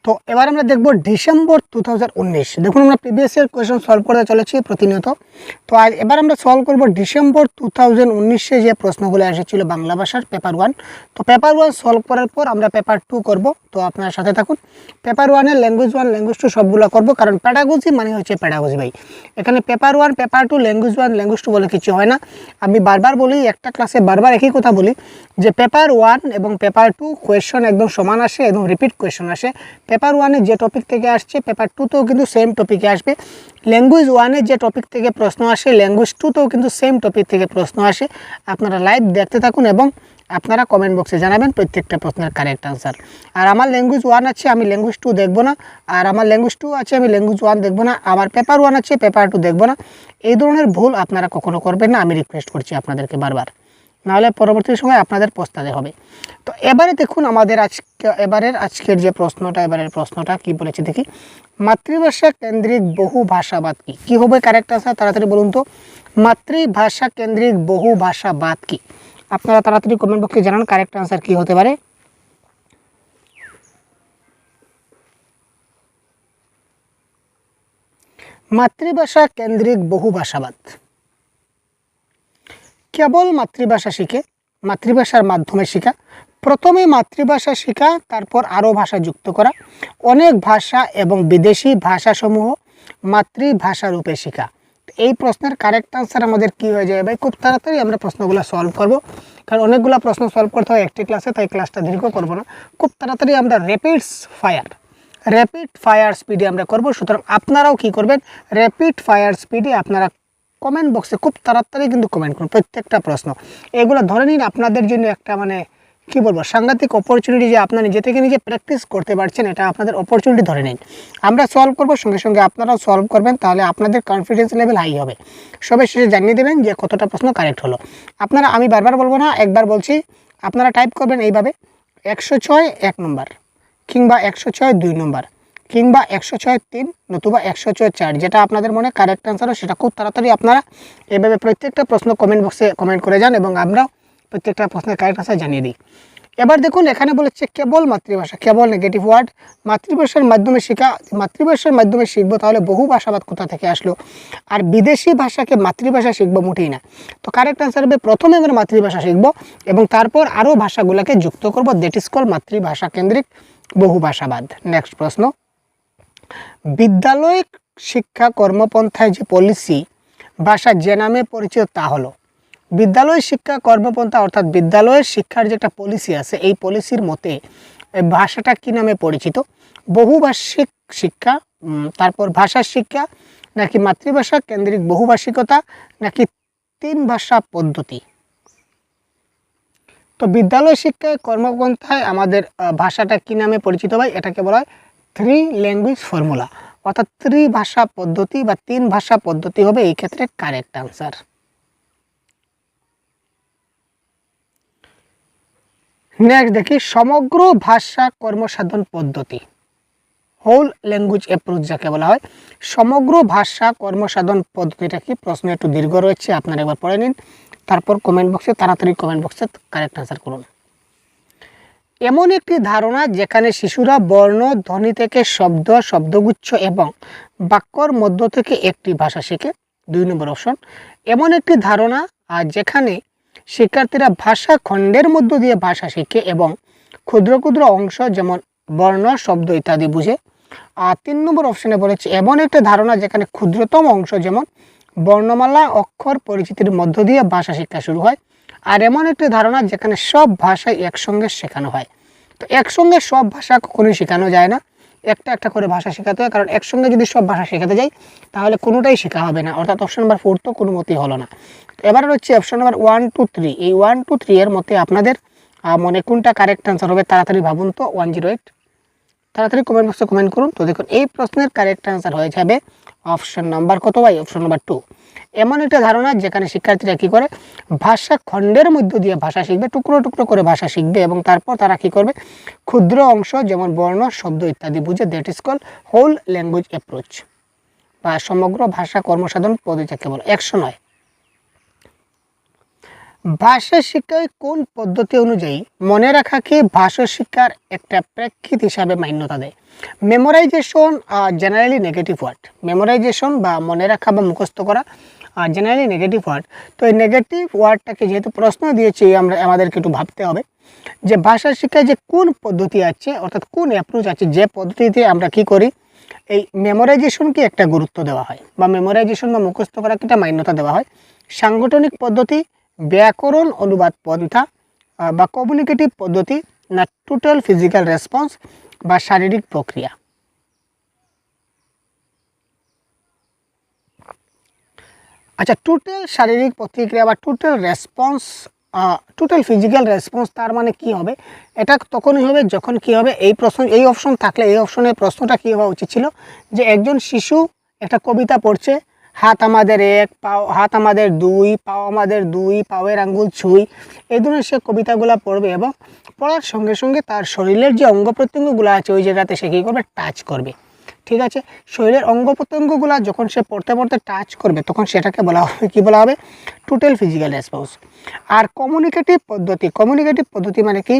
তো এবার আমরা দেখব ডিসেম্বর 2019। দেখুন আমরা প্রিভিয়াস ইয়ার কোয়েশ্চেন সলভ করতে চলেছি প্রতিনিয়ত। তো এবার আমরা সলভ করব ডিসেম্বর 2019-এ যে প্রশ্নগুলো এসেছিল বাংলা ভাষার পেপার 1। তো পেপার 1 সলভ করার পর আমরা পেপার 2 করব। তো আপনার সাথে থাকুন। পেপার 1-এর ল্যাঙ্গুয়েজ 1 ল্যাঙ্গুয়েজ 2 সবগুলো করব, কারণ প্যাডাগজি মানে হচ্ছে প্যাডাগজি ভাই। এখানে পেপার 1 পেপার 2 ল্যাঙ্গুয়েজ 1 ল্যাঙ্গুয়েজ 2 বলে কিছু হয় না। আমি বারবার বলি, একটা ক্লাসে বারবার একই কথা বলি যে পেপার 1 এবং পেপার 2 কোয়েশ্চন একদম সমান আসে, একদম রিপিট কোয়েশ্চন আসে। পেপার 1-এ যে টপিক থেকে আসছে পেপার 2-তেও কিন্তু সেম টপিকে আসবে। ল্যাঙ্গুয়েজ 1-এ যে টপিক থেকে প্রশ্ন আসে ল্যাঙ্গুয়েজ 2-তেও কিন্তু সেম টপিক থেকে প্রশ্ন আসে। আপনারা লাইভ দেখতে থাকুন এবং আপনারা কমেন্ট বক্সে জানাবেন প্রত্যেকটা প্রশ্নের কারেক্ট আনসার। আর আমার ল্যাঙ্গুয়েজ 1 আছে, আমি ল্যাঙ্গুয়েজ 2 দেখব না। আর আমার ল্যাঙ্গুয়েজ 2 আছে, আমি ল্যাঙ্গুয়েজ 1 দেখব না। আমার পেপার 1 আছে, পেপার 2 দেখব না। এই ধরনের ভুল আপনারা কখনো করবেন না, আমি রিকোয়েস্ট করছি আপনাদেরকে বারবার, নাহলে পরবর্তী সময় আপনাদের পস্তাতে হবে। তো এবারে দেখুন আমাদের আজকের যে প্রশ্নটা, এবারের প্রশ্নটা কি বলেছে দেখি। মাতৃভাষা কেন্দ্রিক বহু ভাষাবাদ কি হবে কারেক্ট আনসার? তাড়াতাড়ি বলুন তো, মাতৃভাষা কেন্দ্রিক বহু ভাষাবাদ কি? আপনারা তাড়াতাড়ি কমেন্ট বক্সে জানান কারেক্ট আনসার কি হতে পারে। মাতৃভাষা কেন্দ্রিক বহু ভাষাবাদ। কেবল মাতৃভাষা শিখে, মাতৃভাষার মাধ্যমে শেখা, প্রথমে মাতৃভাষা শেখা তারপর আরও ভাষা যুক্ত করা, অনেক ভাষা এবং বিদেশি ভাষাসমূহ মাতৃভাষা রূপে শেখা। এই প্রশ্নের কারেক্ট আনসার আমাদের কি হয়ে যায় ভাই? খুব তাড়াতাড়ি আমরা প্রশ্নগুলো সলভ করব, কারণ অনেকগুলো প্রশ্ন সলভ করতে হয় একটি ক্লাসে, তাই ক্লাসটা দীর্ঘ করব না। খুব তাড়াতাড়ি আমরা র্যাপিড ফায়ার স্পিডে আমরা করব। সুতরাং আপনারাও কি করবেন, র্যাপিড ফায়ার স্পিডে আপনারা কমেন্ট বক্সে খুব তাড়াতাড়ি কিন্তু কমেন্ট করুন প্রত্যেকটা প্রশ্ন। এগুলো ধরে নিন আপনাদের জন্য একটা কি বলবো সাংঘাতিক অপরচুনিটি, যে আপনারা নিজে থেকে নিজে প্র্যাকটিস করতে পারছেন, এটা আপনাদের অপরচুনিটি ধরে নিন। আমরা সলভ করব, সঙ্গে সঙ্গে আপনারাও সলভ করবেন, তাহলে আপনাদের কনফিডেন্স লেভেল হাই হবে। সবাই শেষে জানিয়ে দেবেন যে কতটা প্রশ্ন কারেক্ট হলো। আপনারা, আমি বারবার বলবো না, একবার বলছি, আপনারা টাইপ করবেন এইভাবে 106 1 নম্বর, কিংবা 106 2 নম্বর, কিংবা 106 3, নতুবা 106 4, যেটা আপনাদের মনে কারেক্ট আনসার হয় সেটা খুব তাড়াতাড়ি আপনারা এভাবে প্রত্যেকটা প্রশ্ন কমেন্ট বক্সে কমেন্ট করে যান এবং আমরাও প্রত্যেকটা প্রশ্নের কারেক্ট আনসার জানিয়ে দিই। এবার দেখুন এখানে বলেছে কেবল মাতৃভাষা, কেবল নেগেটিভ ওয়ার্ড। মাতৃভাষার মাধ্যমে শেখা, মাতৃভাষার মাধ্যমে শিখবো, তাহলে বহু ভাষাবাদ কোথা থেকে আসলো? আর বিদেশি ভাষাকে মাতৃভাষা শিখবো মোটেই না। তো কারেক্ট আনসার হবে প্রথমে আমরা মাতৃভাষা শিখবো এবং তারপর আরও ভাষাগুলোকে যুক্ত করবো, দ্যাট ইজ কল মাতৃভাষা কেন্দ্রিক বহু ভাষাবাদ। নেক্সট প্রশ্ন, বিদ্যালয় শিক্ষা কর্মপন্থায় যে পলিসি ভাষা যে নামে পরিচিত তা হলো। বিদ্যালয় শিক্ষা কর্মপন্থা অর্থাৎ বিদ্যালয়ের শিক্ষার যে একটা পলিসি আছে, এই পলিসির মতে ভাষাটা কি নামে পরিচিত? বহুভাষিক শিক্ষা, তারপর ভাষা শিক্ষা, নাকি মাতৃভাষা কেন্দ্রিক বহুভাষিকতা, নাকি 3 ভাষা পদ্ধতি? তো বিদ্যালয় শিক্ষায় কর্মপন্থায় আমাদের ভাষাটা কি নামে পরিচিত ভাই? এটাকে বলা হয় 3 ল্যাঙ্গুয়েজ ফর্মুলা, অর্থাৎ 3 ভাষা পদ্ধতি বা 3 ভাষা পদ্ধতি হবে এই ক্ষেত্রে কারেক্ট আনসার। নেক্সট দেখি, সমগ্র ভাষা কর্মসাধন পদ্ধতি, হোল ল্যাঙ্গুয়েজ অ্যাপ্রোচ যাকে বলা হয়। সমগ্র ভাষা কর্মসাধন পদ্ধতিটা কি? প্রশ্ন একটু দীর্ঘ রয়েছে, আপনারা একবার পড়ে নিন, তারপর কমেন্ট বক্সে তাড়াতাড়ি কমেন্ট বক্সে কারেক্ট আনসার করুন। এমন একটি ধারণা যেখানে শিশুরা বর্ণ, ধ্বনি থেকে শব্দ, শব্দগুচ্ছ এবং বাক্যর মধ্য থেকে একটি ভাষা শেখে। 2 নম্বর অপশন। এমন একটি ধারণা যেখানে শিক্ষার্থীরা ভাষা খণ্ডের মধ্য দিয়ে ভাষা শেখে এবং ক্ষুদ্র ক্ষুদ্র অংশ যেমন বর্ণ, শব্দ ইত্যাদি বুঝে। আর 3 নম্বর অপশনে বলেছে এমন একটা ধারণা যেখানে ক্ষুদ্রতম অংশ যেমন বর্ণমালা, অক্ষর পরিচিতির মধ্য দিয়ে ভাষা শিক্ষা শুরু হয়। আর এমন একটি ধারণা যেখানে সব ভাষাই একসঙ্গে শেখানো হয়। তো একসঙ্গে সব ভাষা কখনোই শেখানো যায় না, একটা একটা করে ভাষা শেখাতে হয়, কারণ একসঙ্গে যদি সব ভাষা শেখাতে যাই তাহলে কোনোটাই শেখা হবে না, অর্থাৎ অপশন নাম্বার 4 তো কোনো মতেই হলো না। তো এবার হচ্ছে অপশন নাম্বার 1 2 3, এই 1 2 3 এর মধ্যে আপনাদের মনে কোনটা কারেক্ট আনসার হবে? তাড়াতাড়ি ভাবুন তো। 108, তাড়াতাড়ি কমেন্ট বক্সে কমেন্ট করুন। তো দেখুন এই প্রশ্নের কারেক্ট আনসার হয়ে যাবে অপশন নাম্বার কত ভাই? Option number 2। এমন একটা ধারণা যেখানে শিক্ষার্থীরা কী করে, ভাষা খণ্ডের মধ্য দিয়ে ভাষা শিখবে, টুকরো টুকরো করে ভাষা শিখবে এবং তারপর তারা কী করবে, ক্ষুদ্র অংশ যেমন বর্ণ, শব্দ ইত্যাদি বুঝে, that is call whole language approach বা সমগ্র ভাষা কর্মসাধন পদ্ধতি কেবল 109। ভাষা শিক্ষায় কোন পদ্ধতি অনুযায়ী মনে রাখাকে ভাষা শিক্ষার একটা প্রেক্ষিত হিসাবে মান্যতা দেয়? Memorization generally negative word. Memorization বা মনে রাখা বা মুখস্থ করা জেনারেলি নেগেটিভ ওয়ার্ড। তো এই নেগেটিভ ওয়ার্ডটাকে যেহেতু প্রশ্ন দিয়েছি, আমাদেরকে একটু ভাবতে হবে যে ভাষা শিক্ষায় যে কোন পদ্ধতি আছে, অর্থাৎ কোন অ্যাপ্রোচ আছে, যে পদ্ধতিতে আমরা কি করি, এই মেমোরাইজেশনকে একটা গুরুত্ব দেওয়া হয় বা মেমোরাইজেশন বা মুখস্থ করাকে একটা মান্যতা দেওয়া হয়। সাংগঠনিক পদ্ধতি, ব্যাকরণ অনুবাদ পন্থা বা কমিউনিকেটিভ পদ্ধতি, না টোটাল ফিজিক্যাল রেসপন্স বা শারীরিক প্রক্রিয়া? আচ্ছা, টোটাল শারীরিক প্রতিক্রিয়া বা total response, total physical response, তার মানে কি হবে? এটা তখনই হবে যখন কি হবে, এই প্রশ্ন, এই অপশন থাকলে এই অপশনের প্রশ্নটা কী হওয়া উচিত ছিল যে একজন শিশু একটা কবিতা পড়ছে, হাত আমাদের এক, পাও হাত আমাদের দুই, পাও আমাদের দুই, পাওয়ের আঙ্গুল ছুঁই, এই ধরনের সে কবিতাগুলো পড়বে এবং পড়ার সঙ্গে সঙ্গে তার শরীরের যে অঙ্গ প্রত্যঙ্গগুলো আছে ওই জায়গাতে সে কী করবে, টাচ করবে। ঠিক আছে, শরীরের অঙ্গ প্রত্যঙ্গগুলো যখন সে পড়তে পড়তে টাচ করবে তখন সেটাকে বলা হবে, কী বলা হবে, টোটাল ফিজিক্যাল রেসপন্স। আর কমিউনিকেটিভ পদ্ধতি মানে কি,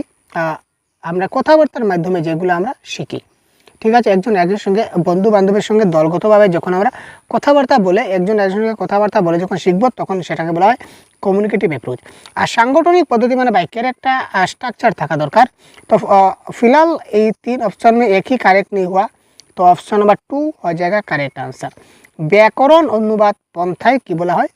আমরা কথাবার্তার মাধ্যমে যেগুলো আমরা শিখি। ঠিক আছে, একজন একজনের সঙ্গে, বন্ধু বান্ধবের সঙ্গে দলগতভাবে যখন আমরা কথাবার্তা বলে, একজন একজনের সঙ্গে কথাবার্তা বলে যখন শিখবো তখন সেটাকে বলা হয় কমিউনিকেটিভ অ্যাপ্রোচ। আর সাংগঠনিক পদ্ধতি মানে বাক্যের একটা স্ট্রাকচার থাকা দরকার। তো फिलहाल এই 3 ऑप्शन में एक ही करेक्ट नहीं हुआ, तो ऑप्शन नंबर 2 हो जाएगा करेक्ट आंसर। ব্যাকরণ অনুবাদ পন্থায় কি বলা হয়,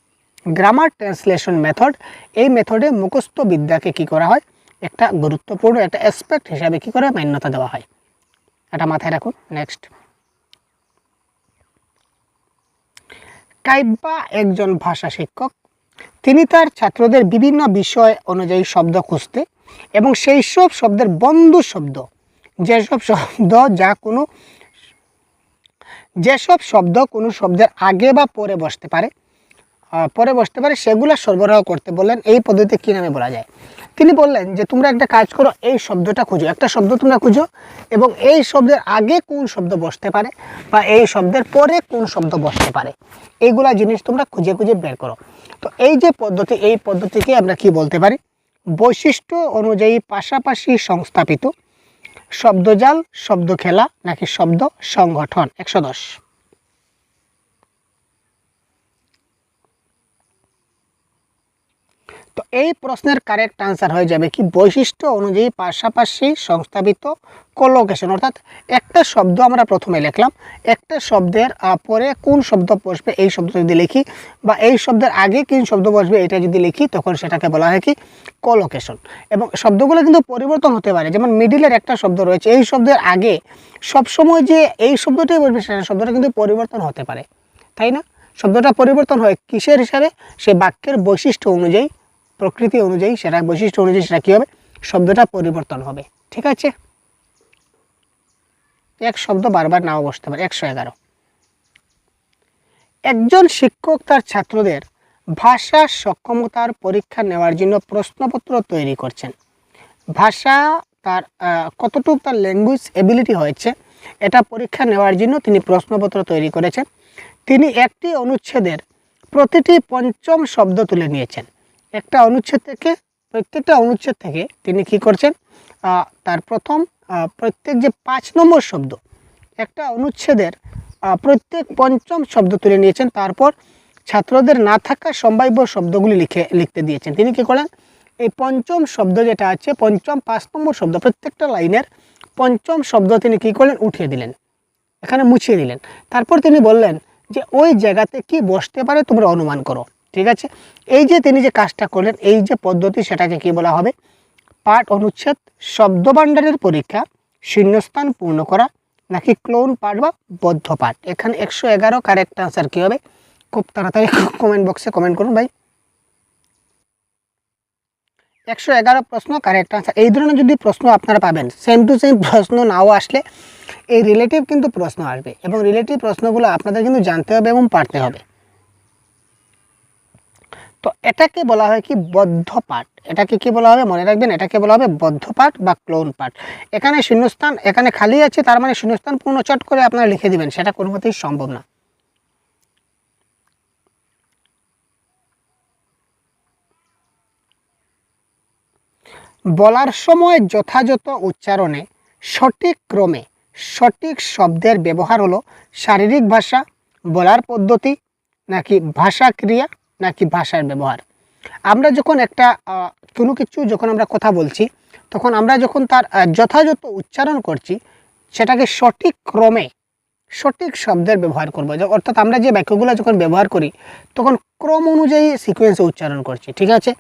গ্রামার ট্রান্সলেশন মেথড। এই মেথডে মুখস্থ বিদ্যাকে কি করা হয়, একটা গুরুত্বপূর্ণ একটা অ্যাসপেক্ট হিসাবে কি করে মান্যতা দেওয়া হয়, এটা মাথায় রাখুন। নেক্সট, কাইব্বা একজন ভাষা শিক্ষক। তিনি তার ছাত্রদের বিভিন্ন বিষয় অনুযায়ী শব্দ খুঁজতে এবং সেই সব শব্দের বন্ধু শব্দ, যেসব শব্দ কোনো শব্দের আগে বা পরে বসতে পারে সেগুলো সরবরাহ করতে বললেন। এই পদ্ধতি কী নামে বলা যায়? তিনি বললেন যে তোমরা একটা কাজ করো, এই শব্দটা খুঁজো, একটা শব্দ তোমরা খুঁজো এবং এই শব্দের আগে কোন শব্দ বসতে পারে বা এই শব্দের পরে কোন শব্দ বসতে পারে, এইগুলা জিনিস তোমরা খুঁজে খুঁজে বের করো। তো এই যে পদ্ধতি, এই পদ্ধতিকে আমরা কি বলতে পারি, বৈশিষ্ট্য অনুযায়ী পাশাপাশি সংস্থাপিত শব্দজাল, শব্দ খেলা, নাকি শব্দ সংগঠন? 110। তো এই প্রশ্নের কারেক্ট আনসার হয়ে যাবে কি, বৈশিষ্ট্য অনুযায়ী পাশাপাশি সংস্থাপিত কোলোকেশন। অর্থাৎ একটা শব্দ আমরা প্রথমে লিখলাম, একটা শব্দের পরে কোন শব্দ বসবে এই শব্দ যদি লিখি বা এই শব্দের আগে কোন শব্দ বসবে এটা যদি লিখি তখন সেটাকে বলা হয় কি, কোলোকেশন। এবং শব্দগুলো কিন্তু পরিবর্তন হতে পারে, যেমন মিডিলের একটা শব্দ রয়েছে, এই শব্দের আগে সবসময় যে এই শব্দটাই বসবে সেটা শব্দটা কিন্তু পরিবর্তন হতে পারে, তাই না? শব্দটা পরিবর্তন হয় কিসের হিসাবে, সে বাক্যের বৈশিষ্ট্য অনুযায়ী, প্রকৃতি অনুযায়ী, সেটা বৈশিষ্ট্য অনুযায়ী সেটা কী হবে, শব্দটা পরিবর্তন হবে। ঠিক আছে, এক শব্দ বারবার নাও বসতে পারে। 111, একজন শিক্ষক তার ছাত্রদের ভাষা সক্ষমতার পরীক্ষা নেওয়ার জন্য প্রশ্নপত্র তৈরি করছেন। ভাষা তার কতটুকু তার ল্যাঙ্গুয়েজ এবিলিটি হয়েছে এটা পরীক্ষা নেওয়ার জন্য তিনি প্রশ্নপত্র তৈরি করেছেন। তিনি একটি অনুচ্ছেদের প্রতিটি পঞ্চম শব্দ তুলে নিয়েছেন। একটা অনুচ্ছেদ থেকে, প্রত্যেকটা অনুচ্ছেদ থেকে তিনি কি করছেন, তার প্রথম প্রত্যেক যে 5 নম্বর শব্দ, একটা অনুচ্ছেদের প্রত্যেক পঞ্চম শব্দ তুলে নিয়েছেন, তারপর ছাত্রদের না থাকা সম্ভাব্য শব্দগুলি লিখতে দিয়েছেন। তিনি কি করেন, এই পঞ্চম শব্দ যেটা আছে, পঞ্চম 5 নম্বর শব্দ, প্রত্যেকটা লাইনের পঞ্চম শব্দ তিনি কি করলেন, উঠিয়ে দিলেন, এখানে মুছিয়ে দিলেন। তারপর তিনি বললেন যে ওই জায়গাতে কি বসতে পারে তোমরা অনুমান করো। ঠিক আছে, এই যে তিনি যে কাজটা করলেন, এই যে পদ্ধতি, সেটাকে কি বলা হবে, পাঠ অনুচ্ছেদ শব্দভাণ্ডারের পরীক্ষা, শূন্যস্থান পূর্ণ করা, নাকি ক্লোন পাঠ বা বদ্ধ পাঠ? এখানে 111 কারেক্ট আনসার কী হবে, খুব তাড়াতাড়ি কমেন্ট বক্সে কমেন্ট করুন ভাই। 111 প্রশ্ন কারেক্ট আনসার। এই ধরনের যদি প্রশ্ন আপনারা পাবেন, সেম টু সেম প্রশ্ন নাও আসলে এই রিলেটিভ কিন্তু প্রশ্ন আসবে এবং রিলেটিভ প্রশ্নগুলো আপনাদের কিন্তু জানতে হবে এবং পারতে হবে। তো এটাকে বলা হয় কি, বদ্ধ পাঠ। এটাকে কি বলা হবে, মনে রাখবেন, এটাকে বলা হবে বদ্ধ পাঠ বা ক্লোন পাঠ। এখানে শূন্যস্থান, এখানে খালি আছে, তার মানে শূন্যস্থান পূর্ণ চট করে আপনারা লিখে দিবেন, সেটা কোনো মতেই সম্ভব না। বলার সময় যথাযথ উচ্চারণে সঠিক ক্রমে সঠিক শব্দের ব্যবহার হলো শারীরিক ভাষা, বলার পদ্ধতি, নাকি ভাষা ক্রিয়া, নাকি ভাষার ব্যবহার। আমরা যখন একটা কোনো কিছু যখন আমরা কথা বলছি, তখন আমরা যখন তার যথাযথ উচ্চারণ করছি, সেটাকে সঠিক ক্রমে সঠিক শব্দের ব্যবহার করবো। অর্থাৎ আমরা যে বাক্যগুলো যখন ব্যবহার করি, তখন ক্রম অনুযায়ী সিকোয়েন্সে উচ্চারণ করছি। ঠিক আছে,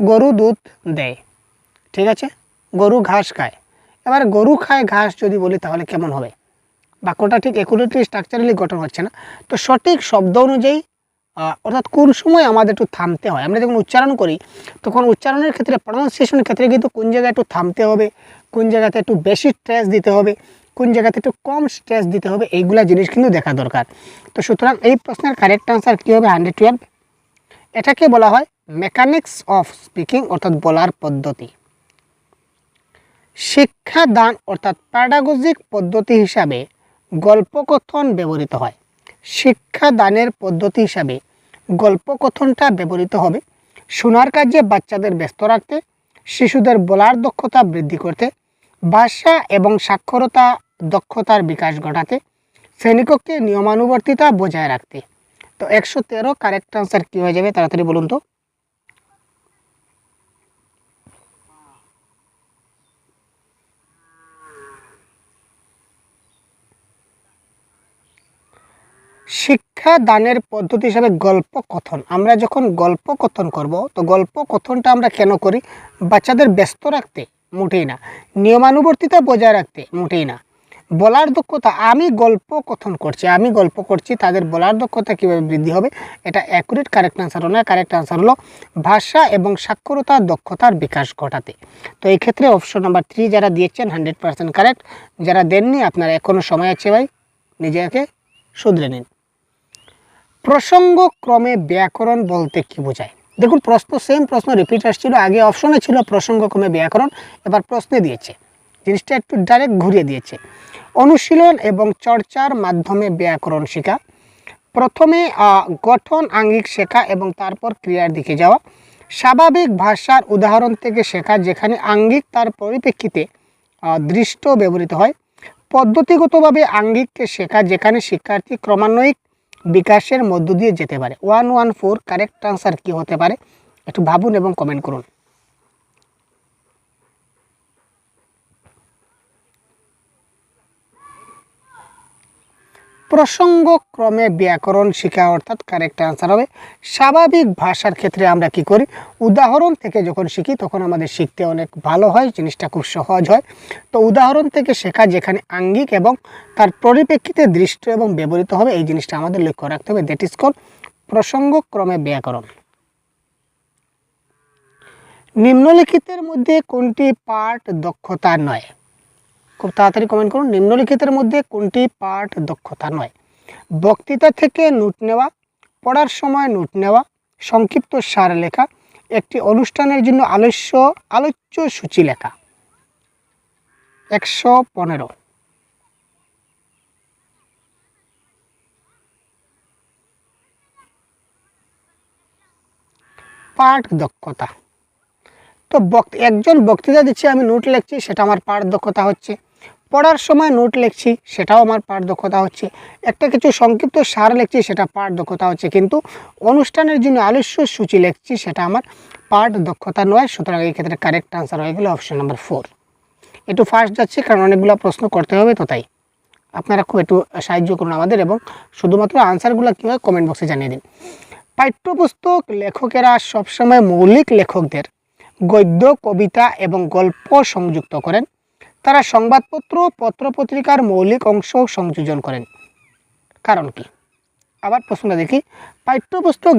গরু দুধ দেয়, ঠিক আছে, গরু ঘাস খায়। এবার গরু খায় ঘাস যদি বলি, তাহলে কেমন হবে? বাক্যটা ঠিক একুরেটলি স্ট্রাকচারালি গঠন হচ্ছে না। তো সঠিক শব্দ অনুযায়ী, অর্থাৎ কোন সময় আমাদের একটু থামতে হয়। আমরা যখন উচ্চারণ করি, তখন উচ্চারণের ক্ষেত্রে, প্রনাউন্সিয়েশনের ক্ষেত্রে কিন্তু কোন জায়গায় একটু থামতে হবে, কোন জায়গাতে একটু বেশি স্ট্রেস দিতে হবে, কোন জায়গাতে একটু কম স্ট্রেস দিতে হবে, এইগুলা জিনিস কিন্তু দেখা দরকার। তো সুতরাং এই প্রশ্নের কারেক্ট আনসার কী হবে? 112। এটাকে বলা হয় মেকানিক্স অফ স্পিকিং, অর্থাৎ বলার পদ্ধতি। শিক্ষাদান অর্থাৎ প্যাডাগজিক পদ্ধতি হিসাবে গল্পকথন ব্যবহৃত হয়। শিক্ষাদানের পদ্ধতি হিসাবে গল্পকথনটা ব্যবহৃত হবে শোনার কাজে বাচ্চাদের ব্যস্ত রাখতে, শিশুদের বলার দক্ষতা বৃদ্ধি করতে, ভাষা এবং সাক্ষরতা দক্ষতার বিকাশ ঘটাতে, শ্রেণীকক্ষে নিয়মানুবর্তিতা বজায় রাখতে। তো 113 কারেক্ট আনসার কী হয়ে যাবে? তাড়াতাড়ি বলুন তো। শিক্ষাদানের পদ্ধতি হিসাবে গল্প কথন, আমরা যখন গল্প কথন করব, তো গল্প কথনটা আমরা কেন করি? বাচ্চাদের ব্যস্ত রাখতে, মোটেই না। নিয়মানুবর্তিতা বজায় রাখতে, মোটেই না। বলার দক্ষতা, আমি গল্প করছি, তাদের বলার দক্ষতা কীভাবে বৃদ্ধি হবে? এটা অ্যাকুরেট কারেক্ট আনসার নয়। কারেক্ট আনসার হলো ভাষা এবং সাক্ষরতা দক্ষতার বিকাশ ঘটাতে। তো এই ক্ষেত্রে অপশন নাম্বার 3 যারা দিয়েছেন 100% কারেক্ট। যারা দেননি, আপনার এখনও সময় আছে ভাই, নিজেকে শুধরে নিন। প্রসঙ্গক্রমে ব্যাকরণ বলতে কি বোঝায়? দেখুন, সেম প্রশ্ন রিপিট আসছিল। আগে অপশনে ছিল প্রসঙ্গক্রমে ব্যাকরণ, এবার প্রশ্নে দিয়েছে, জিনিসটা একটু ডাইরেক্ট ঘুরিয়ে দিয়েছে। অনুশীলন এবং চর্চার মাধ্যমে ব্যাকরণ শেখা, প্রথমে গঠন আঙ্গিক শেখা এবং তারপর ক্রিয়ার দিকে যাওয়া, স্বাভাবিক ভাষার উদাহরণ থেকে শেখা যেখানে আঙ্গিক তার পরিপ্রেক্ষিতে দৃষ্ট ব্যবহৃত হয়, পদ্ধতিগতভাবে আঙ্গিককে শেখা যেখানে শিক্ষার্থী ক্রমান্বয়িক বিকাশের মধ্য দিয়ে যেতে পারে। 114 কারেক্ট আনসার কি হতে পারে? একটু ভাবুন এবং কমেন্ট করুন। প্রসঙ্গক্রমে ব্যাকরণ শেখা অর্থাৎ কারেক্ট আনসার হবে স্বাভাবিক ভাষার ক্ষেত্রে আমরা কি করি? উদাহরণ থেকে যখন শিখি, তখন আমাদের শিখতে অনেক ভালো হয়, জিনিসটা খুব সহজ হয়। তো উদাহরণ থেকে শেখা যেখানে আঙ্গিক এবং তার পরিপ্রেক্ষিতে দৃষ্ট এবং ব্যবহৃত হবে, এই জিনিসটা আমাদের লক্ষ্য রাখতে হবে। দ্যাট ইজ কল প্রসঙ্গক্রমে ব্যাকরণ। নিম্নলিখিতের মধ্যে কোনটি পাঠ দক্ষতা নয়? খুব তাড়াতাড়ি কমেন্ট করুন। নিম্নলিখিতের মধ্যে কোনটি পাঠ দক্ষতা নয়? বক্তৃতা থেকে নোট নেওয়া, পড়ার সময় নোট নেওয়া, সংক্ষিপ্ত সার লেখা, একটি অনুষ্ঠানের জন্য আলোচ্য সূচি লেখা। 115 পাঠ দক্ষতা। তো একজন বক্তৃতা দিচ্ছে, আমি নোট লিখছি, সেটা আমার পাঠ দক্ষতা হচ্ছে। পড়ার সময় নোট লিখছি, সেটাও আমার পাঠ দক্ষতা হচ্ছে। একটা কিছু সংক্ষিপ্ত সার লিখছি, সেটা পাঠ দক্ষতা হচ্ছে। কিন্তু অনুষ্ঠানের জন্য আলোচ্য সূচি লিখছি, সেটা আমার পাঠ দক্ষতা নয়। সুতরাং এই ক্ষেত্রে কারেক্ট আনসার হয়ে গেল অপশন নাম্বার 4। একটু ফাস্ট যাচ্ছে, কারণ অনেকগুলো প্রশ্ন করতে হবে, তো তাই আপনারা খুব একটু সাহায্য করুন আমাদের, এবং শুধুমাত্র আনসারগুলো কী হয় কমেন্ট বক্সে জানিয়ে দিন। পাঠ্যপুস্তক লেখকেরা সবসময় মৌলিক লেখকদের গদ্য, কবিতা এবং গল্প সংযুক্ত করেন। তারা সংবাদপত্র, পত্রপত্রিকার মৌলিক অংশ সংযোজন করেন। কারণ কি? আবার প্রশ্নটা দেখি। পাঠ্যপুস্তক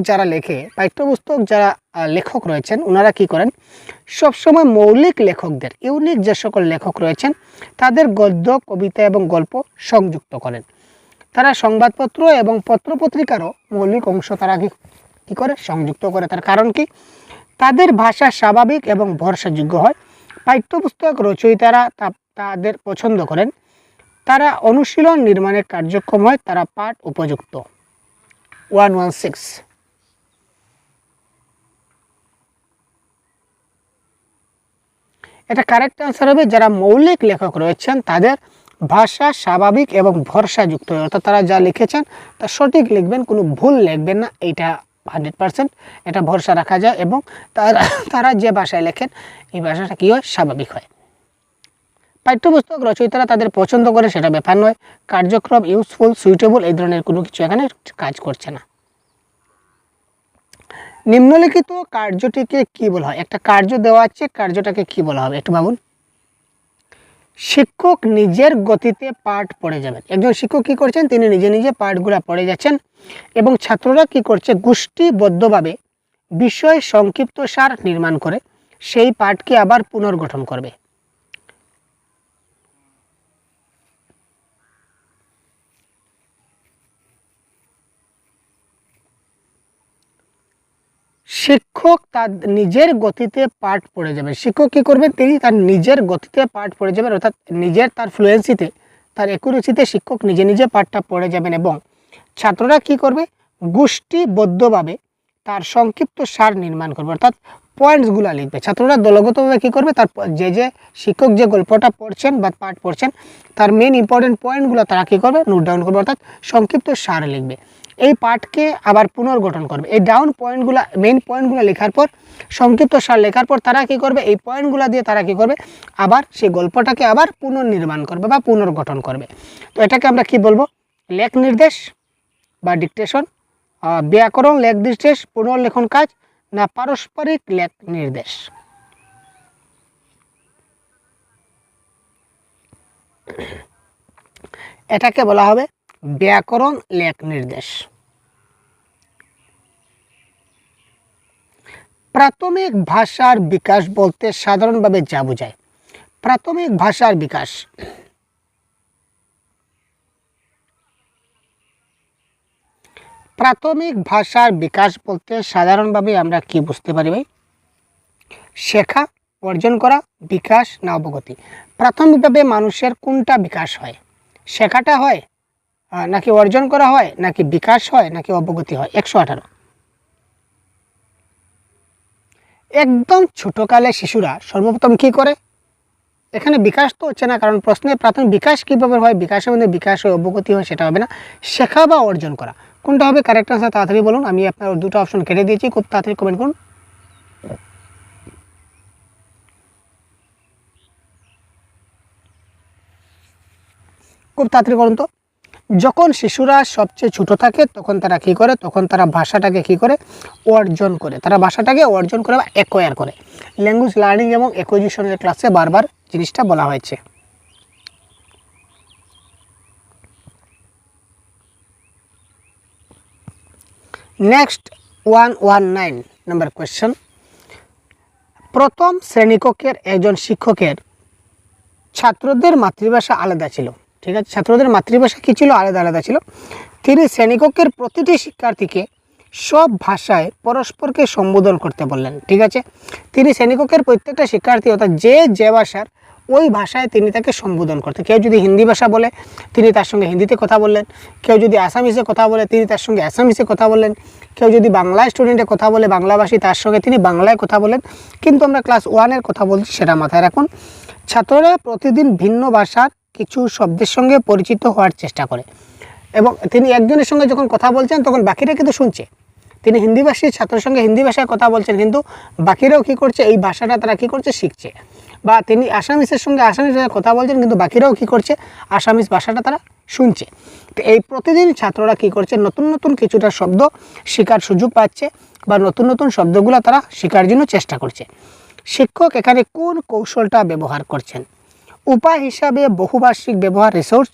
যারা লেখক রয়েছেন, ওনারা কি করেন? সবসময় মৌলিক লেখকদের, ইউনিক যে সকল লেখক রয়েছেন, তাদের গদ্য, কবিতা এবং গল্প সংযুক্ত করেন। তারা সংবাদপত্র এবং পত্রপত্রিকারও মৌলিক অংশ তারা কী করে? সংযুক্ত করে। তার কারণ কি? তাদের ভাষা স্বাভাবিক এবং ভরসাযোগ্য হয়। পাঠ্যপুস্তক রচয়িতারা তাদের পছন্দ করেন। তারা অনুশীলন নির্মাণের কার্যক্রম হয়। তারা পাঠ উপযুক্ত। 116 এটা কারেক্ট অ্যান্সার হবে যারা মৌলিক লেখক রয়েছেন তাদের ভাষা স্বাভাবিক এবং ভরসাযুক্ত, অর্থাৎ তারা যা লিখেছেন তা সঠিক লিখবেন, কোনো ভুল লিখবেন না, এইটা 100% এটা ভরসা রাখা যায়। এবং তারা যে ভাষায় লেখেন এই ভাষাটা কী হয়, স্বাভাবিক হয়। পাঠ্যপুস্তক রচয়িতারা তাদের পছন্দ করে সেটা ব্যাপার নয়, কার্যক্রম ইউজফুল সুইটেবল এই ধরনের কোনো কিছু এখানে কাজ করছে না। নিম্নলিখিত কার্যটিকে কি বলা হয়? একটা কার্য দেওয়া আছে, কার্যটাকে কি বলা হবে একটু ভাবুন। শিক্ষক নিজের গতিতে পাঠ পড়ে যাবেন। একজন শিক্ষক কি করছেন, তিনি নিজে নিজে পাঠগুলো পড়ে যাচ্ছেন এবং ছাত্ররা কি করছে, গোষ্ঠীবদ্ধভাবে বিষয় সংক্ষিপ্ত সার নির্মাণ করে সেই পাঠকে আবার পুনর্গঠন করবে। শিক্ষক তার নিজের গতিতে পাঠ পড়ে যাবে। শিক্ষক কী করবেন, তিনি তার নিজের গতিতে পাঠ পড়ে যাবেন, অর্থাৎ নিজের তার ফ্লুয়েন্সিতে, তার একুরেসিতে শিক্ষক নিজে নিজে পাঠটা পড়ে যাবেন এবং ছাত্ররা কি করবে, গোষ্ঠীবদ্ধভাবে তার সংক্ষিপ্ত সার নির্মাণ করবে, অর্থাৎ পয়েন্টসগুলো লিখবে। ছাত্ররা দলগতভাবে কী করবে, তার যে শিক্ষক যে গল্পটা পড়ছেন বা পাঠ পড়ছেন তার মেন ইম্পর্টেন্ট পয়েন্টগুলো তারা কী করবে, নোট ডাউন করবে, অর্থাৎ সংক্ষিপ্ত সার লিখবে। এই পাঠকে আবার পুনর্গঠন করবে। এই ডাউন পয়েন্টগুলো, মেইন পয়েন্টগুলো লেখার পর, সংক্ষিপ্ত সার লেখার পর তারা কী করবে, এই পয়েন্টগুলো দিয়ে তারা কী করবে, আবার সেই গল্পটাকে আবার পুনর্নির্মাণ করবে বা পুনর্গঠন করবে। তো এটাকে আমরা কি বলবো, লেখ নির্দেশ বা ডিকটেশন, ব্যাকরণ লেখ নির্দেশ, পুনর্লেখন কাজ, না পারস্পরিক লেখ নির্দেশ? এটাকে বলা হবে ব্যাকরণ লেখ নির্দেশ। প্রাথমিক ভাষার বিকাশ বলতে সাধারণভাবে যা বোঝায়, প্রাথমিক ভাষার বিকাশ, প্রাথমিক ভাষার বিকাশ বলতে সাধারণভাবে আমরা কি বুঝতে পারি ভাই? শেখা, অর্জন করা, বিকাশ না অবগতি? প্রাথমিকভাবে মানুষের কোনটা বিকাশ হয়? শেখাটা হয়, নাকি অর্জন করা হয়, নাকি বিকাশ হয়, নাকি অবগতি হয়? 118। একদম ছোটকালে শিশুরা সর্বপ্রথম কি করে, এখানে বিকাশ তো হচ্ছে না, কারণ প্রশ্নে প্রাথমিক বিকাশ কীভাবে হয়, বিকাশের মধ্যে বিকাশ হয়, অবগতি হয়, সেটা হবে না। শেখা বা অর্জন করা, কোনটা হবে কারেক্ট আনসার? তাড়াতাড়ি বলুন, আমি আপনার দুটো অপশন কেটে দিয়েছি, খুব তাড়াতাড়ি কমেন্ট করুন। খুব তাড়াতাড়ি করুন তো। যখন শিশুরা সবচেয়ে ছোটো থাকে তখন তারা কী করে, তখন তারা ভাষাটাকে কী করে, অর্জন করে, তারা ভাষাটাকে অর্জন করে বা অ্যাকোয়ার করে। ল্যাঙ্গুয়েজ লার্নিং এবং অ্যাকুইজিশনের ক্লাসে বারবার জিনিসটা বলা হয়েছে। নেক্সট 119 নম্বর কোয়েশ্চন। প্রথম শ্রেণীকক্ষের একজন শিক্ষকের ছাত্রদের মাতৃভাষা আলাদা ছিল, ঠিক আছে, ছাত্রদের মাতৃভাষা কী ছিল, আলাদা আলাদা ছিল। তিনি শ্রেণীকক্ষের প্রতিটি শিক্ষার্থীকে সব ভাষায় পরস্পরকে সম্বোধন করতে বললেন, ঠিক আছে। তিনি শ্রেণীকক্ষের প্রত্যেকটা শিক্ষার্থী, অর্থাৎ যে ভাষার, ওই ভাষায় তিনি তাকে সম্বোধন করতেন। কেউ যদি হিন্দি ভাষা বলে তিনি তার সঙ্গে হিন্দিতে কথা বললেন, কেউ যদি আসামিসে কথা বলে তিনি তার সঙ্গে আসামিসে কথা বললেন, কেউ যদি বাংলা স্টুডেন্টে কথা বলে বাংলাভাষী তার সঙ্গে তিনি বাংলায় কথা বলেন। কিন্তু আমরা ক্লাস 1-এর কথা বলছি, সেটা মাথায় রাখুন। ছাত্ররা প্রতিদিন ভিন্ন ভাষার কিছু শব্দের সঙ্গে পরিচিত হওয়ার চেষ্টা করে এবং তিনি একজনের সঙ্গে যখন কথা বলছেন তখন বাকিরা কিন্তু শুনছে। তিনি হিন্দিভাষী ছাত্রের সঙ্গে হিন্দি ভাষায় কথা বলছেন, কিন্তু বাকিরাও কী করছে, এই ভাষাটা তারা কী করছে, শিখছে। বা তিনি আসামিসের সঙ্গে আসামিস ভাষায় কথা বলছেন, কিন্তু বাকিরাও কী করছে, আসামিস ভাষাটা তারা শুনছে। তো এই প্রতিদিন ছাত্ররা কী করছে, নতুন নতুন কিছুটা শব্দ শেখার সুযোগ পাচ্ছে বা নতুন নতুন শব্দগুলো তারা শেখার জন্য চেষ্টা করছে। শিক্ষক এখানে কোন কৌশলটা ব্যবহার করছেন? উপায় হিসাবে বহুভাষিক ব্যবহার, রিসোর্স,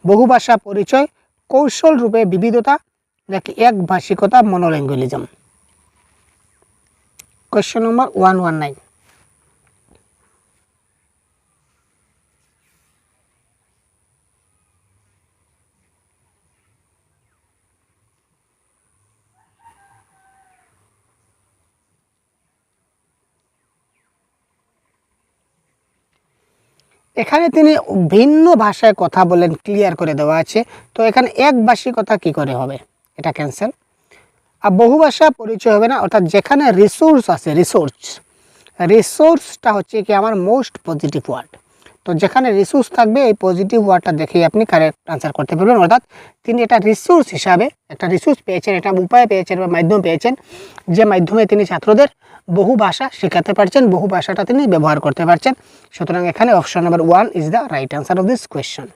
বহুভাষা পরিচয়, কৌশল রূপে বিবিধতা, নাকি একভাষিকতা, মনোল্যাঙ্গুয়ালিজম? কোয়েশ্চন নম্বর 119। এখানে তিনি ভিন্ন ভাষায় কথা বলেন, ক্লিয়ার করে দেওয়া আছে। তো এখানে একভাষিকতা কি করে হবে, এটা ক্যান্সেল। আর বহুভাষা পরিচয় হবে না, অর্থাৎ যেখানে রিসোর্স আছে, রিসোর্সটা হচ্ছে কি আমার মোস্ট পজিটিভ ওয়ার্ড। তো যেখানে রিসোর্স থাকবে এই পজিটিভ ওয়ার্ডটা দেখেই আপনি কারেক্ট আনসার করতে পারবেন। অর্থাৎ তিনি এটা রিসোর্স হিসাবে একটা রিসোর্স পেয়েছেন, একটা উপায় পেয়েছেন বা মাধ্যম পেয়েছেন, যে মাধ্যমে তিনি ছাত্রদের বহু ভাষা শেখাতে পারছেন, বহু ভাষাটা তিনি ব্যবহার করতে পারছেন। সুতরাং এখানে option number 1 is the right answer of this question.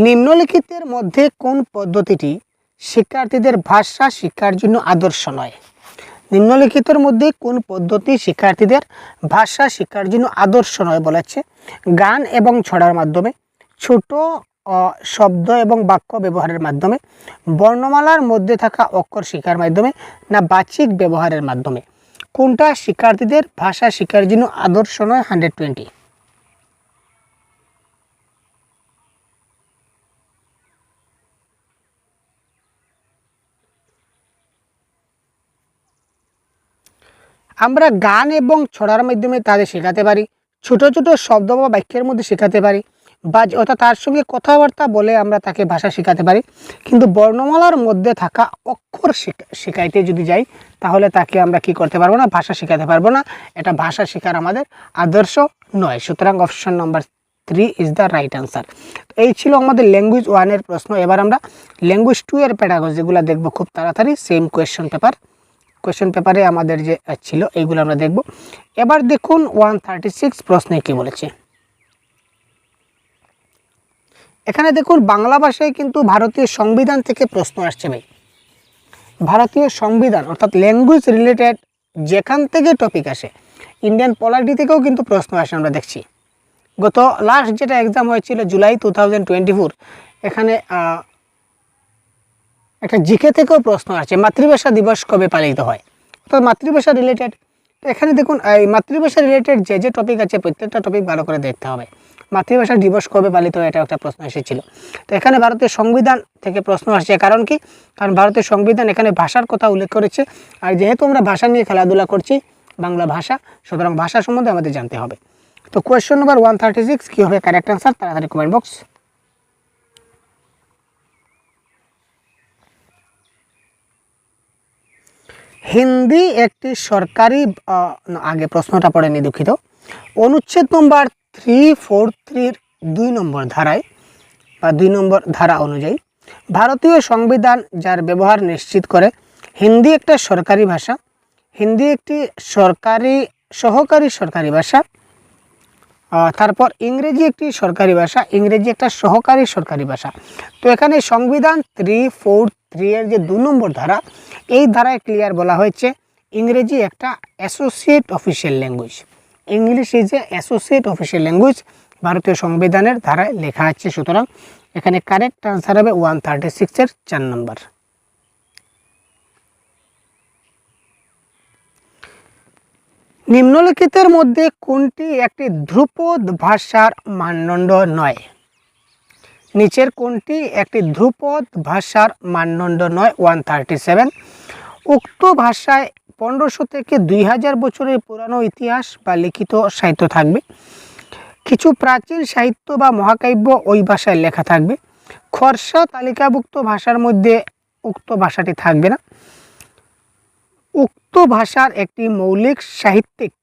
নিম্নলিখিতের মধ্যে কোন পদ্ধতিটি শিক্ষার্থীদের ভাষা শিক্ষার জন্য আদর্শ নয়? নিম্নলিখিতের মধ্যে কোন পদ্ধতি শিক্ষার্থীদের ভাষা শিক্ষার জন্য আদর্শ নয় বলেছে? গান এবং ছড়ার মাধ্যমে, ছোট শব্দ এবং বাক্য ব্যবহারের মাধ্যমে, বর্ণমালার মধ্যে থাকা অক্ষর শিক্ষার মাধ্যমে, না বাচিক ব্যবহারের মাধ্যমে? কোনটা শিক্ষার্থীদের ভাষা শিক্ষার জন্য আদর্শ নয়? 120। আমরা গান এবং ছড়ার মাধ্যমে তাদের শেখাতে পারি, ছোট ছোট শব্দ বা বাক্যের মধ্যে শেখাতে পারি, বা অর্থাৎ তার সঙ্গে কথাবার্তা বলে আমরা তাকে ভাষা শেখাতে পারি। কিন্তু বর্ণমালার মধ্যে থাকা অক্ষর শেখাইতে যদি যাই তাহলে তাকে আমরা কি করতে পারবো না? ভাষা শেখাতে পারবো না। এটা ভাষা শেখার আমাদের আদর্শ নয়। সুতরাং option number 3 is the right answer. এই ছিল আমাদের ল্যাঙ্গুয়েজ 1-এর প্রশ্ন। এবার আমরা ল্যাঙ্গুয়েজ 2-এর প্যাডাগজিগুলো দেখবো খুব তাড়াতাড়ি। সেম কোয়েশ্চেন পেপারে আমাদের যে ছিল এইগুলো আমরা দেখব। এবার দেখুন 136 প্রশ্নে কি বলেছে। এখানে দেখুন বাংলা ভাষায় কিন্তু ভারতীয় সংবিধান থেকে প্রশ্ন আসছে ভাই। ভারতীয় সংবিধান অর্থাৎ ল্যাঙ্গুয়েজ রিলেটেড যেখান থেকে টপিক আসে, ইন্ডিয়ান পলিটি থেকেও কিন্তু প্রশ্ন আসে আমরা দেখছি। গত লাস্ট যেটা এক্সাম হয়েছিল জুলাই 2024, এখানে একটা জিকে থেকেও প্রশ্ন আসছে, মাতৃভাষা দিবস কবে পালিত হয়? অর্থাৎ মাতৃভাষা রিলেটেড। তো এখানে দেখুন এই মাতৃভাষা রিলেটেড যে টপিক আছে প্রত্যেকটা টপিক ভালো করে দেখতে হবে। মাতৃভাষা দিবস কবে পালিত হয় এটা একটা প্রশ্ন এসেছিল। তো এখানে ভারতের সংবিধান থেকে প্রশ্ন আসছে। কারণ কি? কারণ ভারতের সংবিধান এখানে ভাষার কথা উল্লেখ করেছে। আর যেহেতু আমরা ভাষা নিয়ে খেলাধুলা করছি, বাংলা ভাষা, সুতরাং ভাষা সম্বন্ধে আমাদের জানতে হবে। তো কোয়েশ্চন নাম্বার 136 কী হবে কারেক্ট আনসার? তাড়াতাড়ি কমেন্ট বক্স। হিন্দি একটি সরকারি আগে প্রশ্নটা পড়েনি, দুঃখিত। অনুচ্ছেদ নম্বর 343 2 নম্বর ধারায় বা 2 নম্বর ধারা অনুযায়ী ভারতীয় সংবিধান যার ব্যবহার নিশ্চিত করে হিন্দি একটা সরকারি ভাষা, হিন্দি একটি সহকারী সরকারি ভাষা, তারপর ইংরেজি একটি সরকারি ভাষা, ইংরেজি একটা সহকারী সরকারি ভাষা। তো এখানে সংবিধান 343-এর যে 2 নম্বর ধারা, এই ধারায় ক্লিয়ার বলা হয়েছে ইংরেজি একটা associate official language. English is a associate official language, ভারতীয় সংবিধানের ধারায় লেখা আছে। সুতরাং এখানে কারেক্ট আনসার হবে 136-এর 4 নম্বর। নিম্নলিখিতের মধ্যে কোনটি একটি ধ্রুপদ ভাষার মানদণ্ড নয়? নিচের কোনটি একটি ধ্রুপদ ভাষার মানদণ্ড নয়? 137। উক্ত ভাষায় 1500 থেকে 2000 বছরের পুরানো ইতিহাস বা লিখিত সাহিত্য থাকবে। কিছু প্রাচীন সাহিত্য বা মহাকাব্য ওই ভাষায় লেখা থাকবে। খরসা তালিকাভুক্ত ভাষার মধ্যে উক্ত ভাষাটি থাকবে না। উক্ত ভাষার একটি মৌলিক সাহিত্যিক